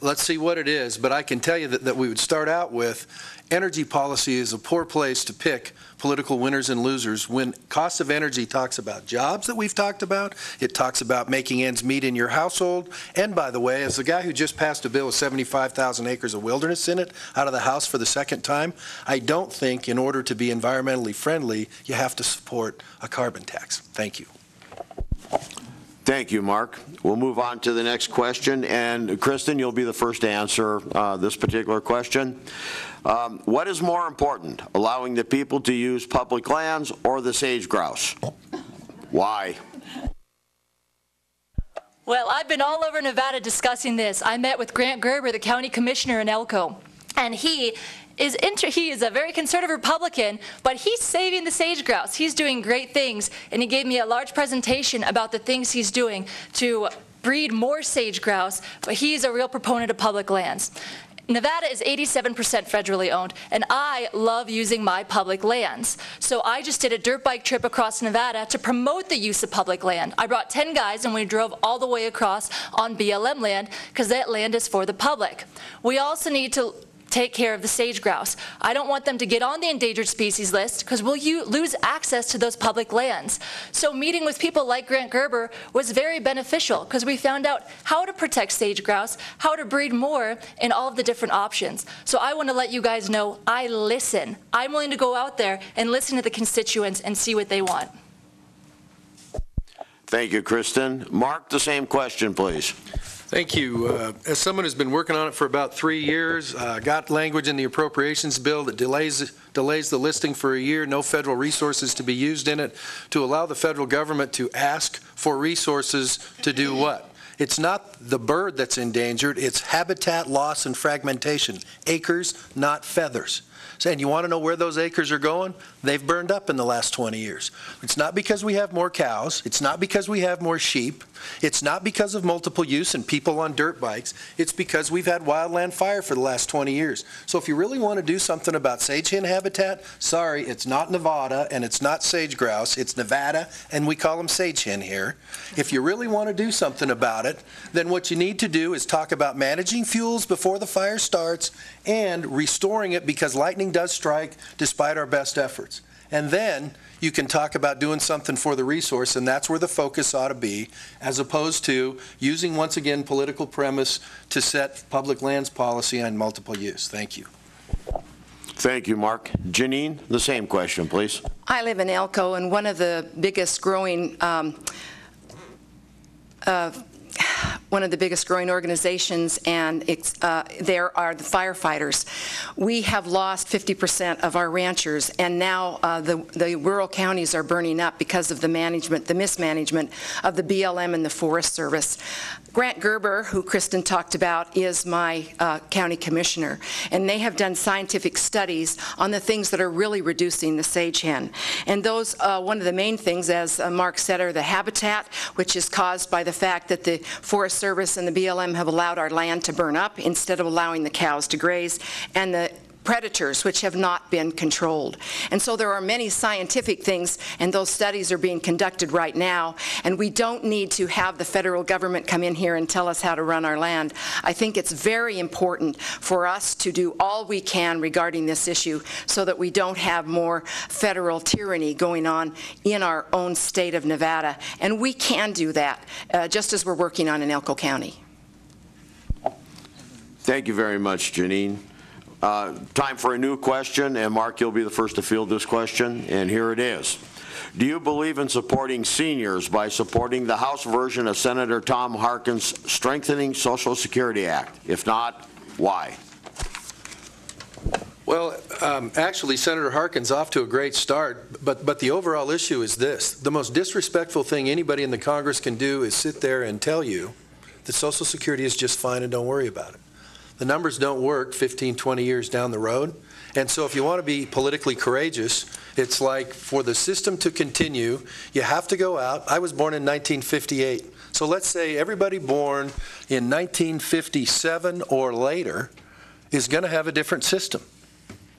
let's see what it is, but I can tell you that we would start out with energy policy is a poor place to pick political winners and losers when cost of energy talks about jobs that we've talked about, it talks about making ends meet in your household, and by the way, as the guy who just passed a bill with 75,000 acres of wilderness in it out of the House for the second time, I don't think in order to be environmentally friendly, you have to support a carbon tax. Thank you. Thank you, Mark. We'll move on to the next question, and Kristen, you'll be the first to answer this particular question. What is more important, allowing the people to use public lands or the sage grouse? Why? Well, I've been all over Nevada discussing this. I met with Grant Gerber, the county commissioner in Elko, and he is a very conservative Republican, but he's saving the sage grouse. He's doing great things, and he gave me a large presentation about the things he's doing to breed more sage grouse, but he's a real proponent of public lands. Nevada is 87% federally owned, and I love using my public lands. So I just did a dirt bike trip across Nevada to promote the use of public land. I brought 10 guys, and we drove all the way across on BLM land, because that land is for the public. We also need to take care of the sage grouse. I don't want them to get on the endangered species list because we'll lose access to those public lands. So meeting with people like Grant Gerber was very beneficial because we found out how to protect sage grouse, how to breed more, and all of the different options. So I want to let you guys know I listen. I'm willing to go out there and listen to the constituents and see what they want. Thank you, Kristen. Mark, the same question, please. Thank you. As someone who's been working on it for about 3 years, got language in the appropriations bill that delays the listing for a year, no federal resources to be used in it, to allow the federal government to ask for resources to do what? It's not the bird that's endangered, it's habitat loss and fragmentation. Acres, not feathers. And you want to know where those acres are going? They've burned up in the last 20 years. It's not because we have more cows. It's not because we have more sheep. It's not because of multiple use and people on dirt bikes. It's because we've had wildland fire for the last 20 years. So if you really want to do something about sage hen habitat, sorry, it's not Nevada and it's not sage grouse. It's Nevada, and we call them sage hen here. If you really want to do something about it, then what you need to do is talk about managing fuels before the fire starts and restoring it, because lightning does strike despite our best efforts. And then you can talk about doing something for the resource, and that's where the focus ought to be, as opposed to using, once again, political premise to set public lands policy on multiple use. Thank you. Thank you, Mark. Janine, the same question, please. I live in Elko, and one of the biggest growing organizations, and there are the firefighters. We have lost 50% of our ranchers, and now the rural counties are burning up because of the mismanagement of the BLM and the Forest Service. Grant Gerber, who Kristen talked about, is my county commissioner, and they have done scientific studies on the things that are really reducing the sage hen. And those, one of the main things, as Mark said, are the habitat, which is caused by the fact that the Forest Service and the BLM have allowed our land to burn up instead of allowing the cows to graze, and the predators, which have not been controlled. And so there are many scientific things, and those studies are being conducted right now, and we don't need to have the federal government come in here and tell us how to run our land. I think it's very important for us to do all we can regarding this issue so that we don't have more federal tyranny going on in our own state of Nevada. And we can do that, just as we're working on in Elko County. Thank you very much, Janine. Time for a new question, and Mark, you'll be the first to field this question, and here it is. Do you believe in supporting seniors by supporting the House version of Senator Tom Harkin's Strengthening Social Security Act? If not, why? Well, actually, Senator Harkin's off to a great start, but the overall issue is this. The most disrespectful thing anybody in the Congress can do is sit there and tell you that Social Security is just fine and don't worry about it. The numbers don't work 15, 20 years down the road. And so if you want to be politically courageous, it's like for the system to continue, you have to go out. I was born in 1958. So let's say everybody born in 1957 or later is going to have a different system.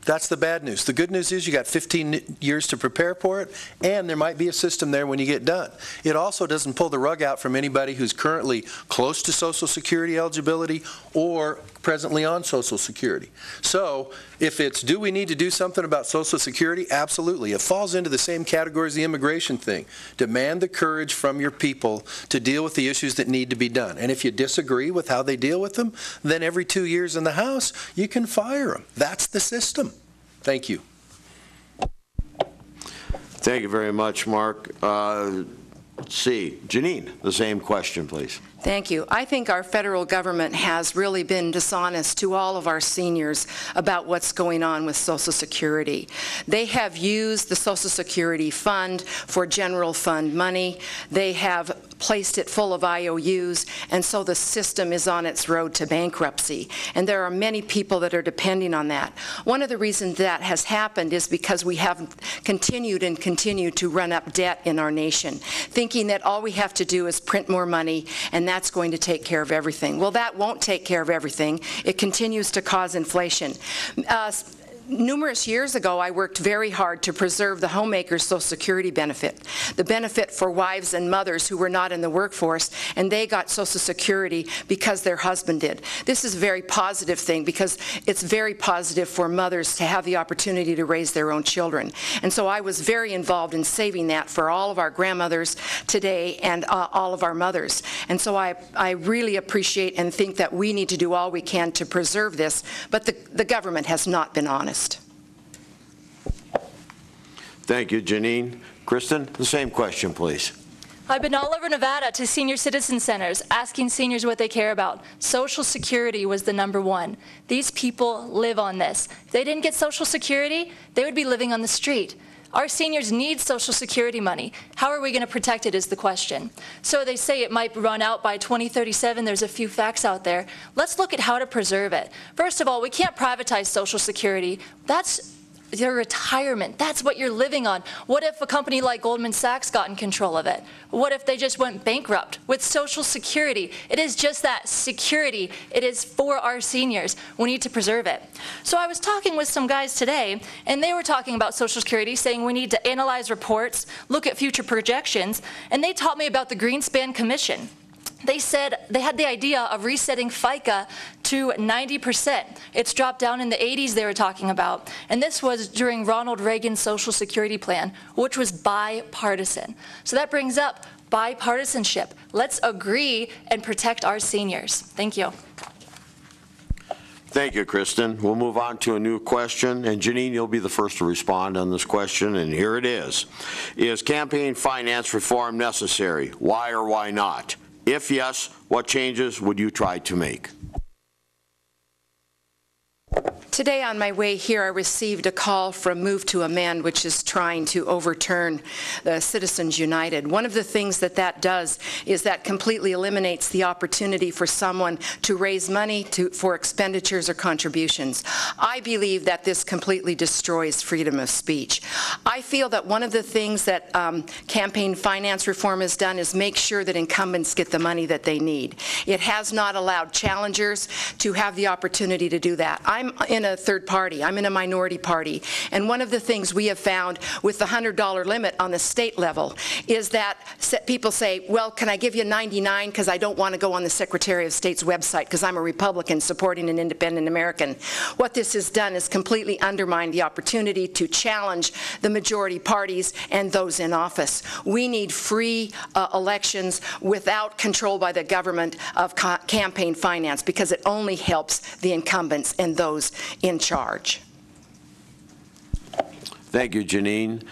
That's the bad news. The good news is you got 15 years to prepare for it, and there might be a system there when you get done. It also doesn't pull the rug out from anybody who's currently close to Social Security eligibility or presently on Social Security. So if it's, do we need to do something about Social Security? Absolutely. It falls into the same category as the immigration thing. Demand the courage from your people to deal with the issues that need to be done. And if you disagree with how they deal with them, then every 2 years in the House, you can fire them. That's the system. Thank you. Thank you very much, Mark. Let's see. Janine, the same question, please. Thank you. I think our federal government has really been dishonest to all of our seniors about what's going on with Social Security. They have used the Social Security fund for general fund money. They have placed it full of IOUs, and so the system is on its road to bankruptcy. And there are many people that are depending on that. One of the reasons that has happened is because we have continued and continue to run up debt in our nation, thinking that all we have to do is print more money and that's going to take care of everything. Well, that won't take care of everything. It continues to cause inflation. Numerous years ago, I worked very hard to preserve the homemaker's Social Security benefit, the benefit for wives and mothers who were not in the workforce, and they got Social Security because their husband did. This is a very positive thing because it's very positive for mothers to have the opportunity to raise their own children. And so I was very involved in saving that for all of our grandmothers today and all of our mothers. And so I really appreciate and think that we need to do all we can to preserve this, but the government has not been honest. Thank you, Janine. Kristen, the same question, please. I've been all over Nevada to senior citizen centers asking seniors what they care about. Social Security was the #1. These people live on this. If they didn't get Social Security, they would be living on the street. Our seniors need Social Security money. How are we going to protect it is the question. So they say it might run out by 2037. There's a few facts out there. Let's look at how to preserve it. First of all, we can't privatize Social Security. That's your retirement. That's what you're living on. What if a company like Goldman Sachs got in control of it? What if they just went bankrupt? With Social Security, it is just that, security. It is for our seniors. We need to preserve it. So I was talking with some guys today, and they were talking about Social Security, saying we need to analyze reports, look at future projections, and they taught me about the Greenspan Commission. They said they had the idea of resetting FICA to 90%. It's dropped down in the 80s they were talking about. And this was during Ronald Reagan's Social Security plan, which was bipartisan. So that brings up bipartisanship. Let's agree and protect our seniors. Thank you. Thank you, Kristen. We'll move on to a new question. And Janine, you'll be the first to respond on this question. And here it is. Is campaign finance reform necessary? Why or why not? If yes, what changes would you try to make? Today on my way here, I received a call from Move to Amend, which is trying to overturn the Citizens United. One of the things that that does is that completely eliminates the opportunity for someone to raise money for expenditures or contributions. I believe that this completely destroys freedom of speech. I feel that one of the things that campaign finance reform has done is make sure that incumbents get the money that they need. It has not allowed challengers to have the opportunity to do that. I'm in a third party. I'm in a minority party. And one of the things we have found with the $100 limit on the state level is that people say, well, can I give you 99 because I don't want to go on the Secretary of State's website because I'm a Republican supporting an independent American. What this has done is completely undermined the opportunity to challenge the majority parties and those in office. We need free elections without control by the government of campaign finance because it only helps the incumbents and those in charge. Thank you, Janine.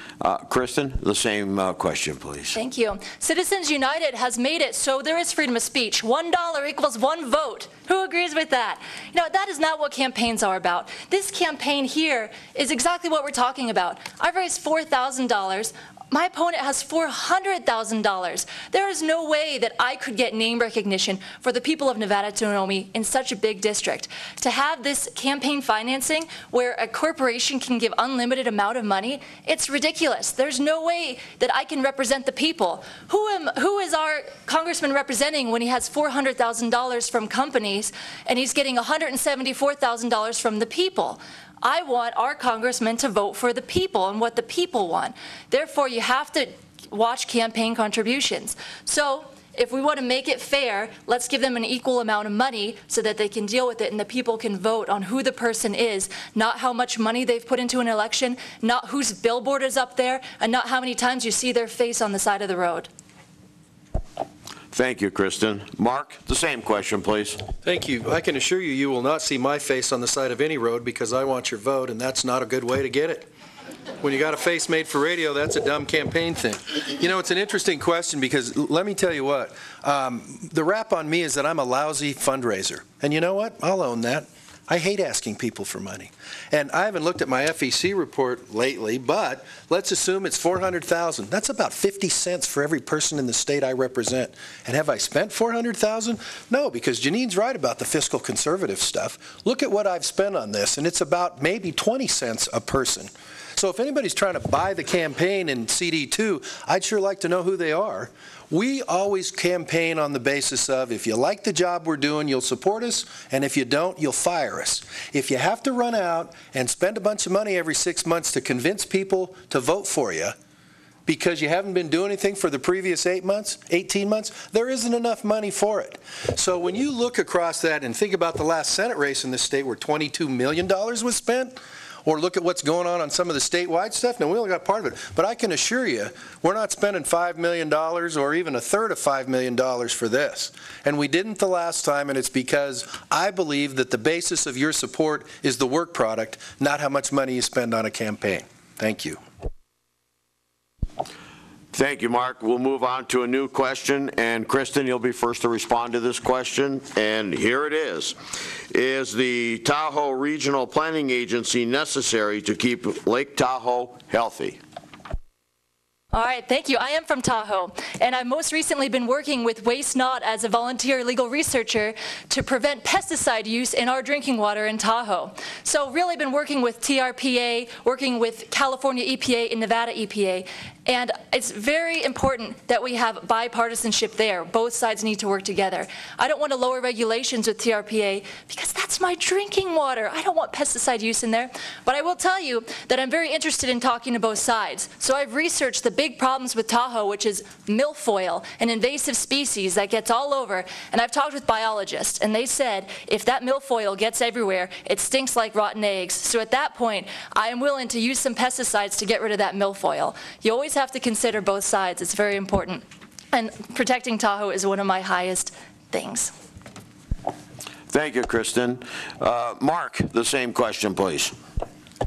Kristen, the same question, please. Thank you. Citizens United has made it so there is freedom of speech. $1 equals 1 vote. Who agrees with that? You know, that is not what campaigns are about. This campaign here is exactly what we're talking about. I've raised $4,000. My opponent has $400,000. There is no way that I could get name recognition for the people of Nevada to know me in such a big district. To have this campaign financing where a corporation can give unlimited amount of money, it's ridiculous. There's no way that I can represent the people. Who is our congressman representing when he has $400,000 from companies and he's getting $174,000 from the people? I want our congressmen to vote for the people and what the people want. Therefore, you have to watch campaign contributions. So if we want to make it fair, let's give them an equal amount of money so that they can deal with it and the people can vote on who the person is, not how much money they've put into an election, not whose billboard is up there, and not how many times you see their face on the side of the road. Thank you, Kristen. Mark, the same question, please. Thank you. I can assure you, you will not see my face on the side of any road because I want your vote, and that's not a good way to get it. When you got a face made for radio, that's a dumb campaign thing. You know, it's an interesting question because let me tell you what, the rap on me is that I'm a lousy fundraiser. And you know what? I'll own that. I hate asking people for money. And I haven't looked at my FEC report lately, but let's assume it's $400,000. That's about 50 cents for every person in the state I represent. And have I spent $400,000? No, because Janine's right about the fiscal conservative stuff. Look at what I've spent on this, and it's about maybe 20 cents a person. So if anybody's trying to buy the campaign in CD2, I'd sure like to know who they are. We always campaign on the basis of if you like the job we're doing, you'll support us, and if you don't, you'll fire us. If you have to run out and spend a bunch of money every 6 months to convince people to vote for you because you haven't been doing anything for the previous 8 months, 18 months, there isn't enough money for it. So when you look across that and think about the last Senate race in this state where $22 million was spent, or look at what's going on some of the statewide stuff. Now, we only got part of it. But I can assure you, we're not spending $5 million or even a third of $5 million for this. And we didn't the last time, and it's because I believe that the basis of your support is the work product, not how much money you spend on a campaign. Thank you. Thank you, Mark. We'll move on to a new question, and Kristen, you'll be first to respond to this question, and here it is. Is the Tahoe Regional Planning Agency necessary to keep Lake Tahoe healthy? All right, thank you. I am from Tahoe, and I've most recently been working with Waste Not as a volunteer legal researcher to prevent pesticide use in our drinking water in Tahoe. So really been working with TRPA, working with California EPA and Nevada EPA, and it's very important that we have bipartisanship there. Both sides need to work together. I don't want to lower regulations with TRPA because that's my drinking water. I don't want pesticide use in there. But I will tell you that I'm very interested in talking to both sides. So I've researched the big problems with Tahoe, which is milfoil, an invasive species that gets all over. And I've talked with biologists, and they said if that milfoil gets everywhere, it stinks like rotten eggs. So at that point, I am willing to use some pesticides to get rid of that milfoil. You always have to consider both sides. It's very important. And protecting Tahoe is one of my highest things. Thank you, Kristen. Mark, the same question, please.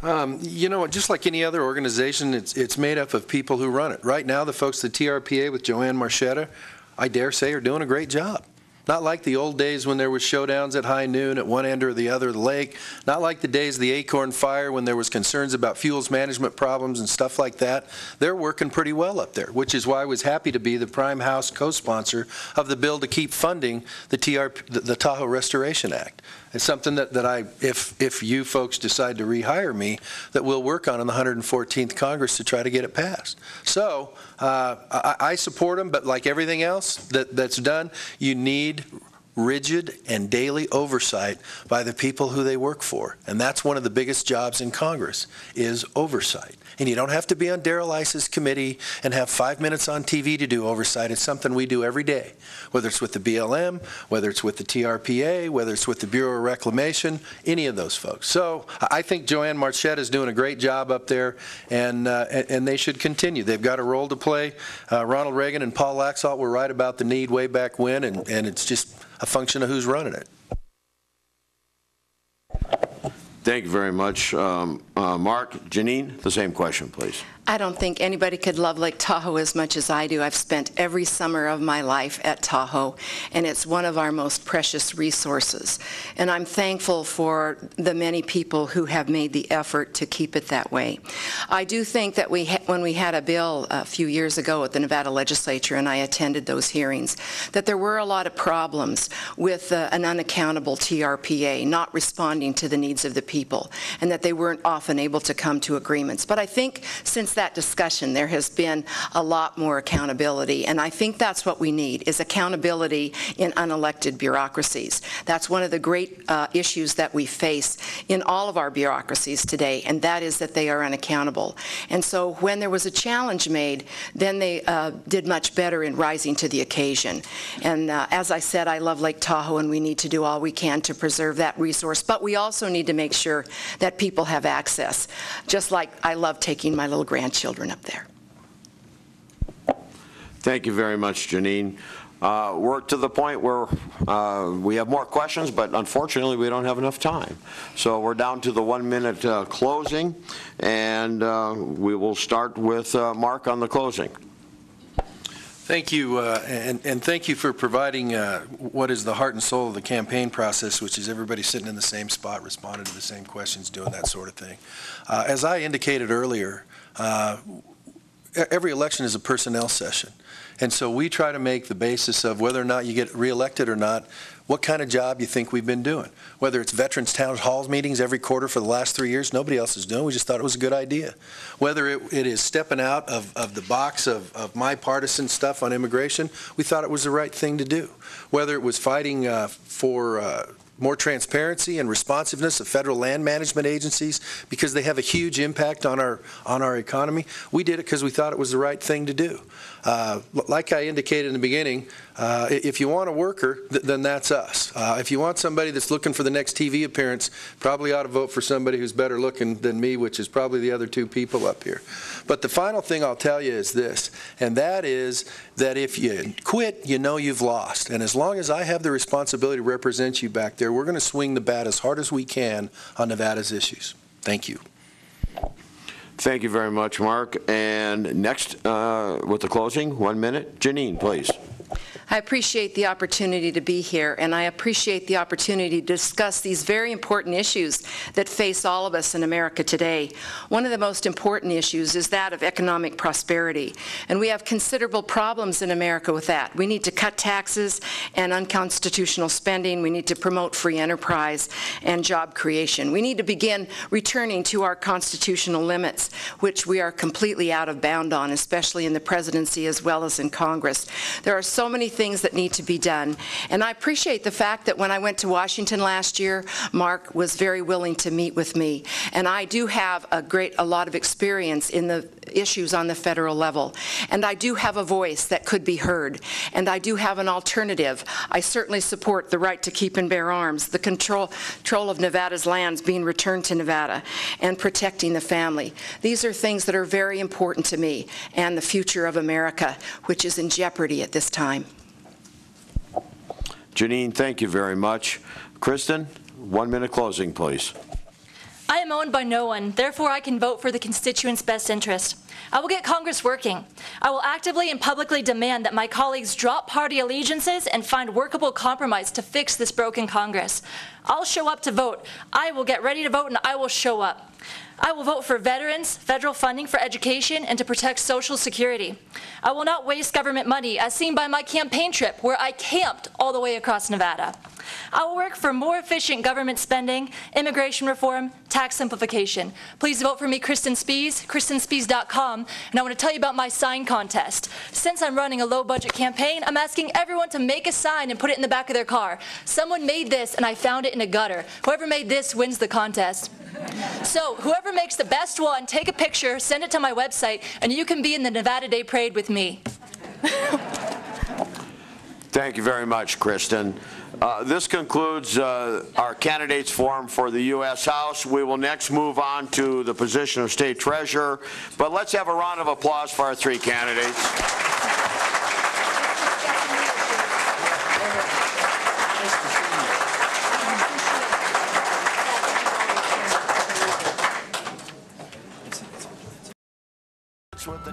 You know, just like any other organization, it's made up of people who run it. Right now, the folks at TRPA with Joanne Marchetta, I dare say, are doing a great job. Not like the old days when there was showdowns at high noon at one end or the other of the lake. Not like the days of the Acorn Fire when there was concerns about fuels management problems and stuff like that. They're working pretty well up there, which is why I was happy to be the prime house co-sponsor of the bill to keep funding the Tahoe Restoration Act. It's something that I, if you folks decide to rehire me, that we'll work on in the 114th Congress to try to get it passed. So I support them, but like everything else that's done, you need rigid and daily oversight by the people who they work for. And that's one of the biggest jobs in Congress, is oversight. And you don't have to be on Darrell Iss's committee and have 5 minutes on TV to do oversight. It's something we do every day, whether it's with the BLM, whether it's with the TRPA, whether it's with the Bureau of Reclamation, any of those folks. So I think Joanne Marchetta is doing a great job up there, and they should continue. They've got a role to play. Ronald Reagan and Paul Laxalt were right about the need way back when, and it's just a function of who's running it. Thank you very much, Mark. Janine, the same question, please. I don't think anybody could love Lake Tahoe as much as I do. I've spent every summer of my life at Tahoe, and it's one of our most precious resources. And I'm thankful for the many people who have made the effort to keep it that way. I do think that when we had a bill a few years ago at the Nevada legislature, and I attended those hearings, that there were a lot of problems with an unaccountable TRPA not responding to the needs of the people, and that they weren't often able to come to agreements. But I think since that discussion, there has been a lot more accountability. And I think that's what we need, is accountability in unelected bureaucracies. That's one of the great issues that we face in all of our bureaucracies today, and that is that they are unaccountable. And so when there was a challenge made, then they did much better in rising to the occasion. And as I said, I love Lake Tahoe, and we need to do all we can to preserve that resource, but we also need to make sure that people have access, just like I love taking my little grandchildren up there. Thank you very much, Janine. We're to the point where we have more questions, but unfortunately we don't have enough time. So we're down to the 1-minute closing, and we will start with Mark on the closing. Thank you, and thank you for providing what is the heart and soul of the campaign process, which is everybody sitting in the same spot, responding to the same questions, doing that sort of thing. As I indicated earlier, every election is a personnel session. And so we try to make the basis of whether or not you get reelected or not, what kind of job you think we've been doing. Whether it's Veterans Town Hall meetings every quarter for the last 3 years, nobody else is doing. We just thought it was a good idea. Whether it is stepping out of the box of my partisan stuff on immigration, we thought it was the right thing to do. Whether it was fighting for more transparency and responsiveness of federal land management agencies because they have a huge impact on our economy, we did it because we thought it was the right thing to do. Like I indicated in the beginning, if you want a worker, then that's us. If you want somebody that's looking for the next TV appearance, probably ought to vote for somebody who's better looking than me, which is probably the other two people up here. But the final thing I'll tell you is this, and that is that if you quit, you know you've lost. And as long as I have the responsibility to represent you back there, we're going to swing the bat as hard as we can on Nevada's issues. Thank you. Thank you very much, Mark. And next, with the closing, 1 minute, Janine, please. I appreciate the opportunity to be here, and I appreciate the opportunity to discuss these very important issues that face all of us in America today. One of the most important issues is that of economic prosperity, and we have considerable problems in America with that. We need to cut taxes and unconstitutional spending. We need to promote free enterprise and job creation. We need to begin returning to our constitutional limits, which we are completely out of bound on, especially in the presidency as well as in Congress. There are so many things that need to be done. And I appreciate the fact that when I went to Washington last year, Mark was very willing to meet with me. And I do have a lot of experience in the issues on the federal level. And I do have a voice that could be heard. And I do have an alternative. I certainly support the right to keep and bear arms, the control of Nevada's lands being returned to Nevada, and protecting the family. These are things that are very important to me and the future of America, which is in jeopardy at this time. Janine, thank you very much. Kristen, 1 minute closing, please. I am owned by no one, therefore I can vote for the constituents' best interest. I will get Congress working. I will actively and publicly demand that my colleagues drop party allegiances and find workable compromise to fix this broken Congress. I'll show up to vote. I will get ready to vote, and I will show up. I will vote for veterans, federal funding for education, and to protect Social Security. I will not waste government money, as seen by my campaign trip, where I camped all the way across Nevada. I will work for more efficient government spending, immigration reform, tax simplification. Please vote for me, Kristen Spies, KristenSpies.com, and I want to tell you about my sign contest. Since I'm running a low-budget campaign, I'm asking everyone to make a sign and put it in the back of their car. Someone made this, and I found it in a gutter. Whoever made this wins the contest. So whoever makes the best one, take a picture, send it to my website, and you can be in the Nevada Day Parade with me. Thank you very much, Kristen. This concludes our candidates forum for the U.S. House. We will next move on to the position of State Treasurer, but let's have a round of applause for our three candidates. With the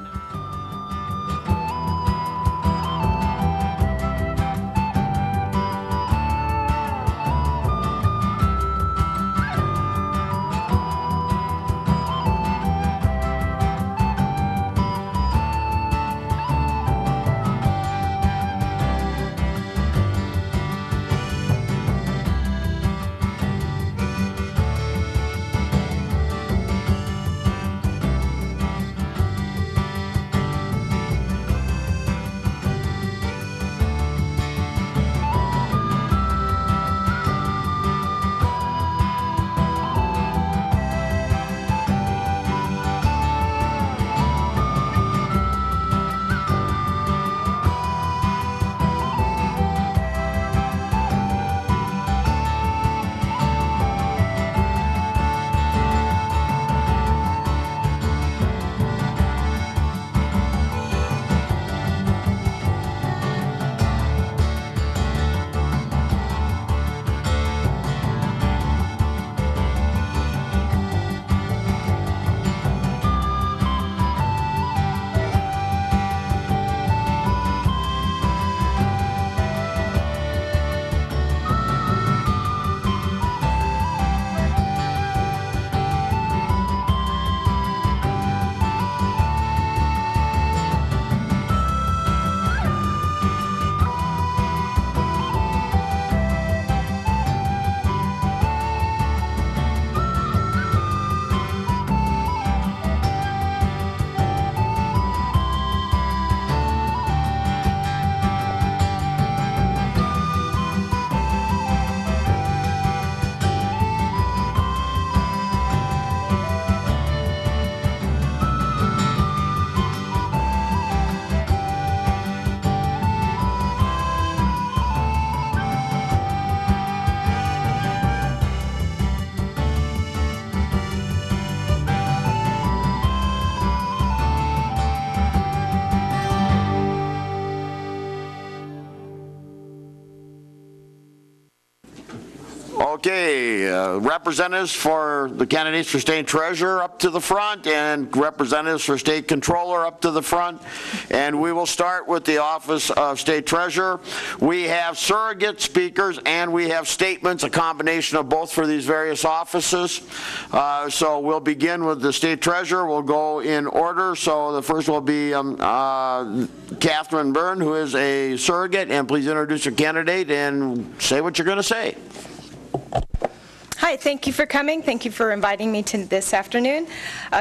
Okay, representatives for the candidates for state treasurer up to the front, and representatives for state controller up to the front. And we will start with the office of state treasurer. We have surrogate speakers and we have statements, a combination of both for these various offices. So we'll begin with the state treasurer. We'll go in order. So the first will be Catherine Byrne, who is a surrogate, and please introduce your candidate and say what you're going to say. Hi, thank you for coming. Thank you for inviting me to this afternoon.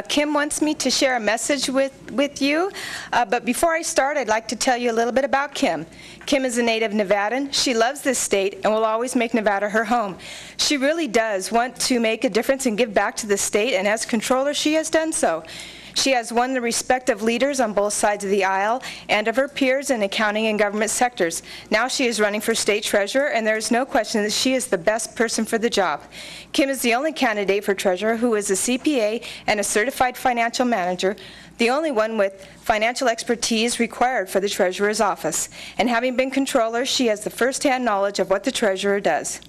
Kim wants me to share a message with you, but before I start, I'd like to tell you a little bit about Kim. Kim is a native Nevadan. She loves this state and will always make Nevada her home. She really does want to make a difference and give back to the state, and as controller, she has done so. She has won the respect of leaders on both sides of the aisle and of her peers in accounting and government sectors. Now she is running for state treasurer, and there is no question that she is the best person for the job. Kim is the only candidate for treasurer who is a CPA and a certified financial manager, the only one with financial expertise required for the treasurer's office. And having been controller, she has the first-hand knowledge of what the treasurer does.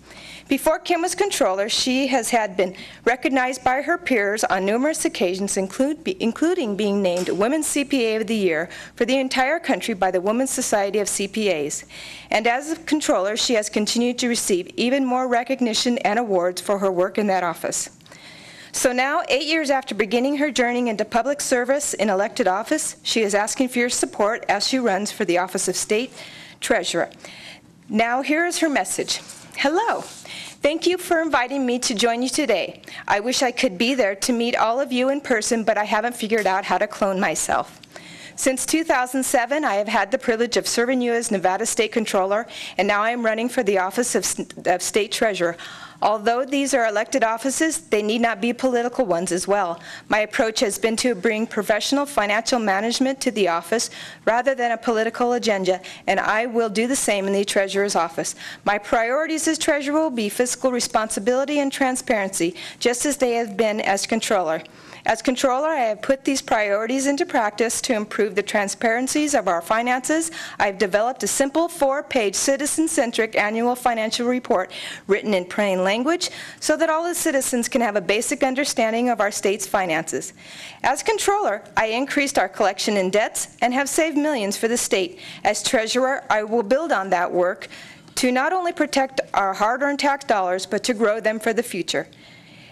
Before Kim was controller, she has been recognized by her peers on numerous occasions, including being named Women's CPA of the Year for the entire country by the Women's Society of CPAs. And as a controller, she has continued to receive even more recognition and awards for her work in that office. So now, 8 years after beginning her journey into public service in elected office, she is asking for your support as she runs for the office of state treasurer. Now, here is her message. Hello. Thank you for inviting me to join you today. I wish I could be there to meet all of you in person, but I haven't figured out how to clone myself. Since 2007, I have had the privilege of serving you as Nevada State Controller, and now I am running for the office of State Treasurer. Although these are elected offices, they need not be political ones as well. My approach has been to bring professional financial management to the office rather than a political agenda, and I will do the same in the Treasurer's office. My priorities as Treasurer will be fiscal responsibility and transparency, just as they have been as Controller. As Controller, I have put these priorities into practice to improve the transparencies of our finances. I have developed a simple 4-page citizen-centric annual financial report written in plain language so that all the citizens can have a basic understanding of our state's finances. As Controller, I increased our collection in debts and have saved millions for the state. As Treasurer, I will build on that work to not only protect our hard-earned tax dollars, but to grow them for the future.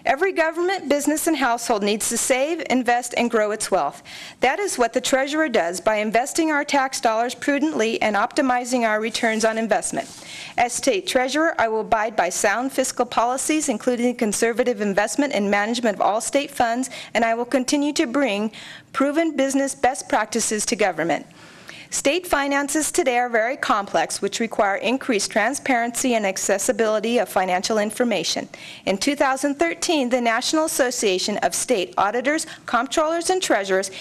Every government, business, and household needs to save, invest, and grow its wealth. That is what the Treasurer does by investing our tax dollars prudently and optimizing our returns on investment. As State Treasurer, I will abide by sound fiscal policies, including conservative investment and management of all state funds, and I will continue to bring proven business best practices to government. State finances today are very complex, which require increased transparency and accessibility of financial information. In 2013, the National Association of State Auditors, Comptrollers, and Treasurers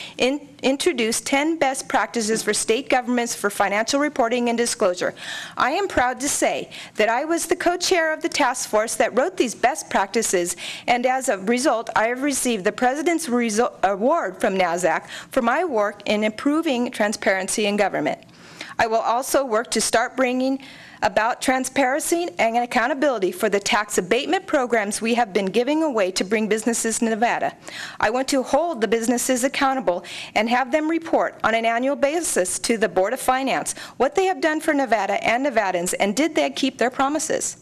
introduced 10 best practices for state governments for financial reporting and disclosure. I am proud to say that I was the co-chair of the task force that wrote these best practices, and as a result, I have received the President's Award from NASDAQ for my work in improving transparency in government. I will also work to start bringing about transparency and accountability for the tax abatement programs we have been giving away to bring businesses to Nevada. I want to hold the businesses accountable and have them report on an annual basis to the Board of Finance what they have done for Nevada and Nevadans, and did they keep their promises.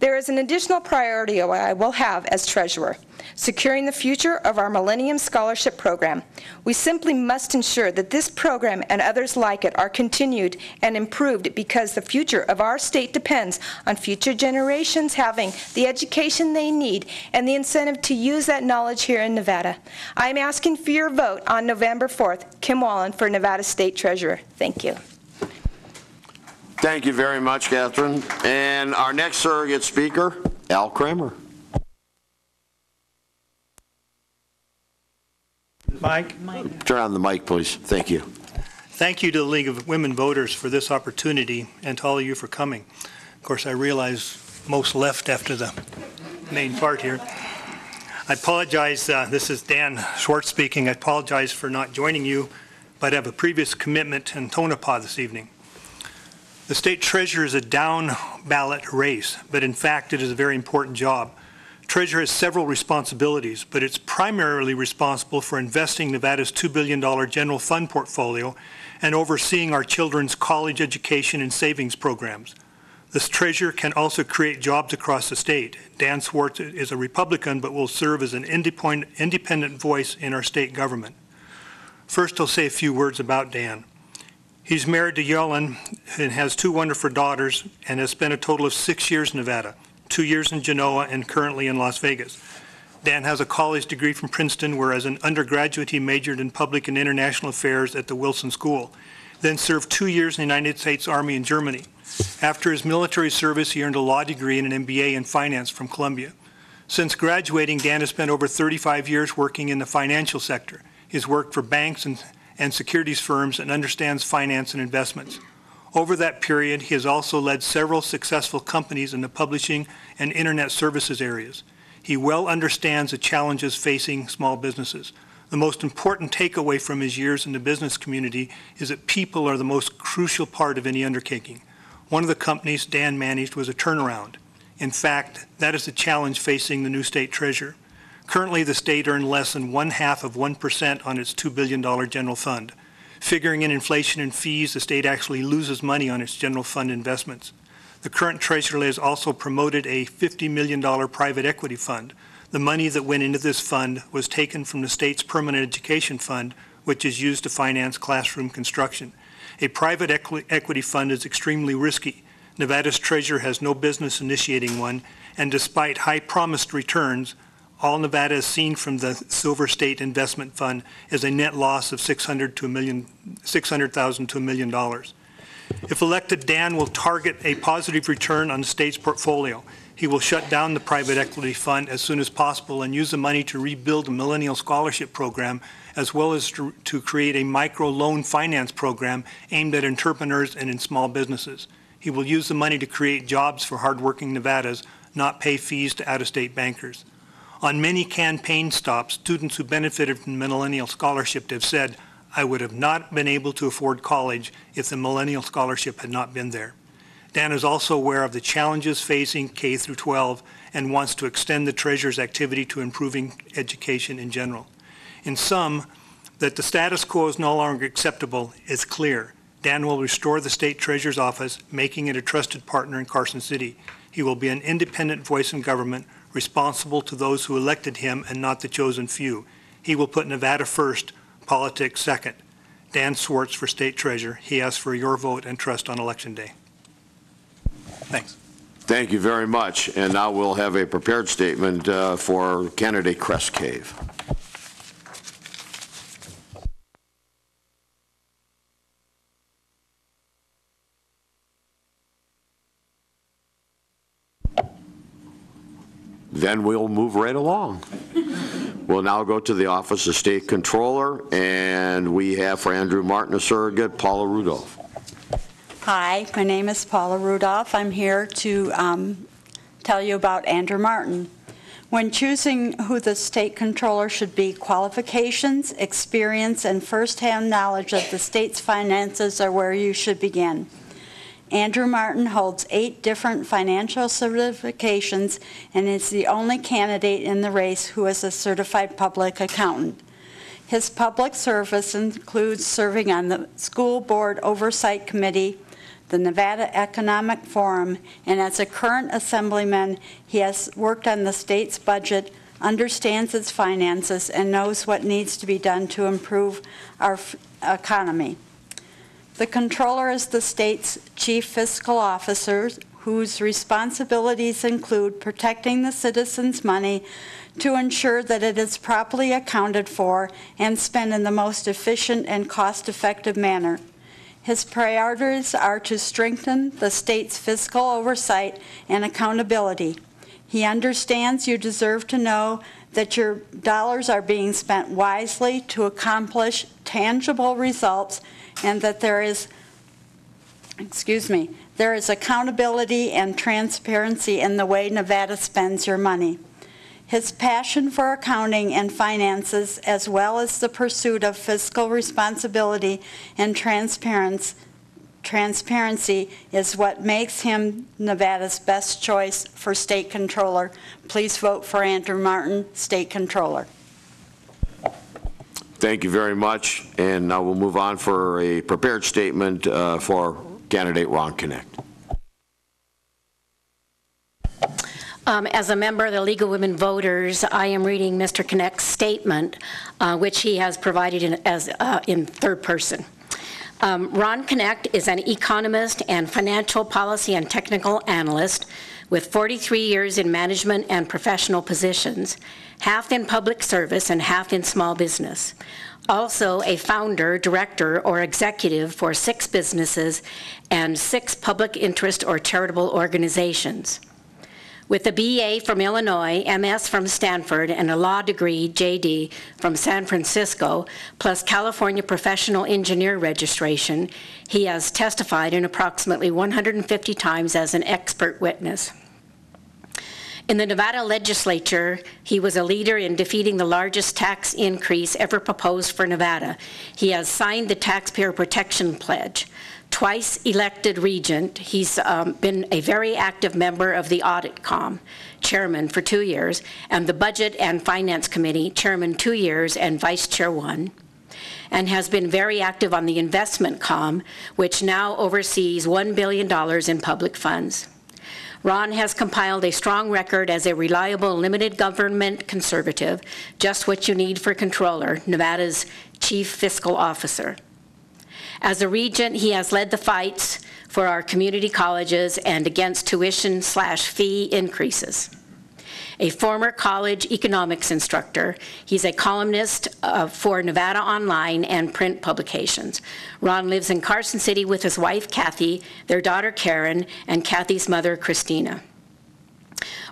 There is an additional priority I will have as Treasurer: securing the future of our Millennium Scholarship Program. We simply must ensure that this program and others like it are continued and improved, because the future of our state depends on future generations having the education they need and the incentive to use that knowledge here in Nevada. I'm asking for your vote on November 4th. Kim Wallen for Nevada State Treasurer. Thank you. Thank you very much, Catherine. And our next surrogate speaker, Al Kramer. Mike? Turn on the mic, please. Thank you. Thank you to the League of Women Voters for this opportunity, and to all of you for coming. Of course, I realize most left after the main part here. I apologize, this is Dan Schwartz speaking. I apologize for not joining you, but I have a previous commitment in Tonopah this evening. The state treasurer is a down ballot race, but in fact it is a very important job. Treasurer has several responsibilities, but it's primarily responsible for investing Nevada's $2 billion general fund portfolio and overseeing our children's college education and savings programs. This treasurer can also create jobs across the state. Dan Swartz is a Republican, but will serve as an independent voice in our state government. First, I'll say a few words about Dan. He's married to Yellen and has 2 wonderful daughters and has spent a total of 6 years in Nevada, 2 years in Genoa and currently in Las Vegas. Dan has a college degree from Princeton, where as an undergraduate he majored in public and international affairs at the Wilson School, then served 2 years in the United States Army in Germany. After his military service, he earned a law degree and an MBA in finance from Columbia. Since graduating, Dan has spent over 35 years working in the financial sector. He's worked for banks and securities firms and understands finance and investments. Over that period, he has also led several successful companies in the publishing and internet services areas. He well understands the challenges facing small businesses. The most important takeaway from his years in the business community is that people are the most crucial part of any undertaking. One of the companies Dan managed was a turnaround. In fact, that is the challenge facing the new state treasurer. Currently, the state earned less than 0.5% on its $2 billion general fund. Figuring in inflation and fees, the state actually loses money on its general fund investments. The current treasurer has also promoted a $50 million private equity fund. The money that went into this fund was taken from the state's permanent education fund, which is used to finance classroom construction. A private equity fund is extremely risky. Nevada's treasurer has no business initiating one, and despite high promised returns, all Nevada has seen from the Silver State Investment Fund is a net loss of $600,000 to $1 million. If elected, Dan will target a positive return on the state's portfolio. He will shut down the private equity fund as soon as possible and use the money to rebuild a Millennial Scholarship Program, as well as to create a micro-loan finance program aimed at entrepreneurs and in small businesses. He will use the money to create jobs for hardworking Nevadas, not pay fees to out-of-state bankers. On many campaign stops, students who benefited from the Millennial Scholarship have said, "I would have not been able to afford college if the Millennial Scholarship had not been there." Dan is also aware of the challenges facing K through 12 and wants to extend the treasurer's activity to improving education in general. In sum, that the status quo is no longer acceptable is clear. Dan will restore the state treasurer's office, making it a trusted partner in Carson City. He will be an independent voice in government, responsible to those who elected him and not the chosen few. He will put Nevada first, politics second. Dan Swartz for state treasurer. He asks for your vote and trust on Election Day. Thanks. Thank you very much. And now we'll have a prepared statement for candidate Crest Cave. Then we'll move right along. We'll now go to the Office of State Controller, and we have for Andrew Martin, a surrogate, Paula Rudolph. Hi, my name is Paula Rudolph. I'm here to tell you about Andrew Martin. When choosing who the state controller should be, qualifications, experience, and first-hand knowledge of the state's finances are where you should begin. Andrew Martin holds 8 different financial certifications and is the only candidate in the race who is a certified public accountant. His public service includes serving on the School Board Oversight Committee, the Nevada Economic Forum, and as a current assemblyman, he has worked on the state's budget, understands its finances, and knows what needs to be done to improve our economy. The controller is the state's chief fiscal officer, whose responsibilities include protecting the citizens' money to ensure that it is properly accounted for and spent in the most efficient and cost-effective manner. His priorities are to strengthen the state's fiscal oversight and accountability. He understands you deserve to know that your dollars are being spent wisely to accomplish tangible results, and that there is accountability and transparency in the way Nevada spends your money. His passion for accounting and finances, as well as the pursuit of fiscal responsibility and transparency, Transparency is what makes him Nevada's best choice for state controller. Please vote for Andrew Martin, state controller. Thank you very much. And now we'll move on for a prepared statement for candidate Ron Knecht. As a member of the League of Women Voters, I am reading Mr. Knecht's statement, which he has provided in third person. Ron Knecht is an economist and financial policy and technical analyst with 43 years in management and professional positions, half in public service and half in small business. Also a founder, director, or executive for 6 businesses and 6 public interest or charitable organizations. With a BA from Illinois, MS from Stanford, and a law degree, JD, from San Francisco, plus California Professional Engineer registration, he has testified in approximately 150 times as an expert witness. In the Nevada legislature, he was a leader in defeating the largest tax increase ever proposed for Nevada. He has signed the Taxpayer Protection Pledge. Twice elected regent, he's been a very active member of the Audit Com, chairman for 2 years, and the Budget and Finance Committee, chairman 2 years and vice chair 1, and has been very active on the Investment Com, which now oversees $1 billion in public funds. Ron has compiled a strong record as a reliable limited government conservative, just what you need for controller, Nevada's chief fiscal officer. As a regent, he has led the fights for our community colleges and against tuition/fee increases. A former college economics instructor, he's a columnist for Nevada Online and print publications. Ron lives in Carson City with his wife, Kathy, their daughter, Karen, and Kathy's mother, Christina.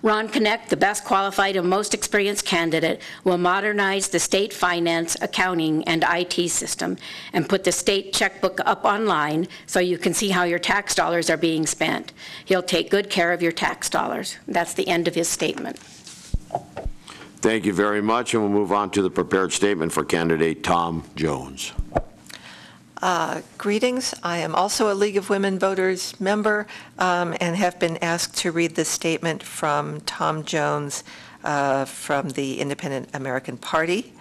Ron Knecht, the best qualified and most experienced candidate, will modernize the state finance, accounting, and IT system and put the state checkbook up online so you can see how your tax dollars are being spent. He'll take good care of your tax dollars. That's the end of his statement. Thank you very much, and we'll move on to the prepared statement for candidate Tom Jones. Greetings. I am also a League of Women Voters member and have been asked to read this statement from Tom Jones from the Independent American Party.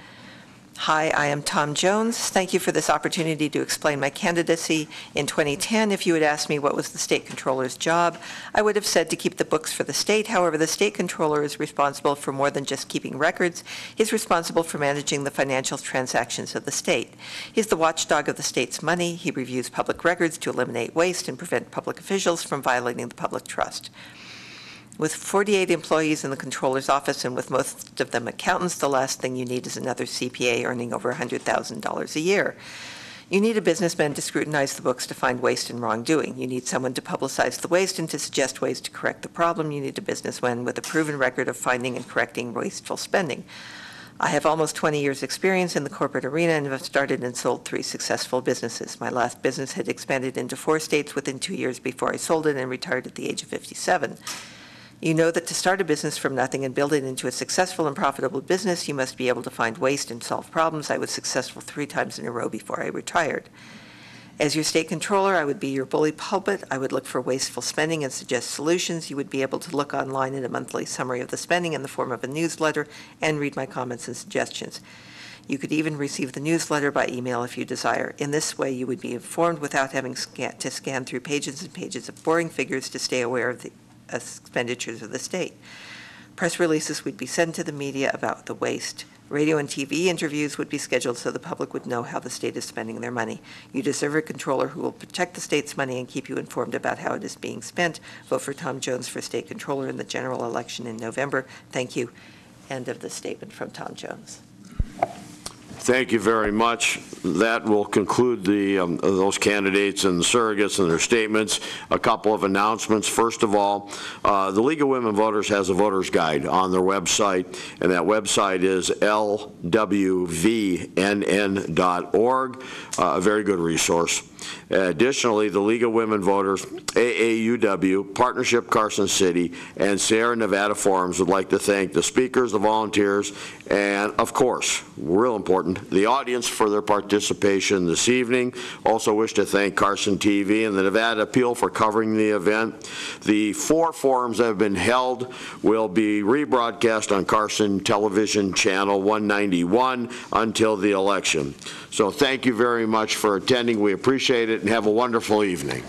Hi, I am Tom Jones. Thank you for this opportunity to explain my candidacy. In 2010, if you had asked me what was the state controller's job, I would have said to keep the books for the state. However, the state controller is responsible for more than just keeping records. He's responsible for managing the financial transactions of the state. He's the watchdog of the state's money. He reviews public records to eliminate waste and prevent public officials from violating the public trust. With 48 employees in the controller's office and with most of them accountants, the last thing you need is another CPA earning over $100,000 a year. You need a businessman to scrutinize the books to find waste and wrongdoing. You need someone to publicize the waste and to suggest ways to correct the problem. You need a businessman with a proven record of finding and correcting wasteful spending. I have almost 20 years' experience in the corporate arena and have started and sold 3 successful businesses. My last business had expanded into 4 states within 2 years before I sold it and retired at the age of 57. You know that to start a business from nothing and build it into a successful and profitable business, you must be able to find waste and solve problems. I was successful 3 times in a row before I retired. As your state controller, I would be your bully pulpit. I would look for wasteful spending and suggest solutions. You would be able to look online at a monthly summary of the spending in the form of a newsletter and read my comments and suggestions. You could even receive the newsletter by email if you desire. In this way, you would be informed without having to scan through pages and pages of boring figures to stay aware of the expenditures of the state. Press releases would be sent to the media about the waste. Radio and TV interviews would be scheduled so the public would know how the state is spending their money. You deserve a controller who will protect the state's money and keep you informed about how it is being spent. Vote for Tom Jones for state controller in the general election in November. Thank you. End of the statement from Tom Jones. Thank you very much. That will conclude those candidates and the surrogates and their statements. A couple of announcements. First of all, the League of Women Voters has a voter's guide on their website, and that website is lwvnn.org, a very good resource. Additionally, the League of Women Voters, AAUW, Partnership Carson City, and Sierra Nevada Forums would like to thank the speakers, the volunteers, and, of course, real important, important, the audience for their participation this evening. Also wish to thank Carson TV and the Nevada Appeal for covering the event. The 4 forums that have been held will be rebroadcast on Carson Television Channel 191 until the election. So thank you very much for attending. We appreciate it, and have a wonderful evening.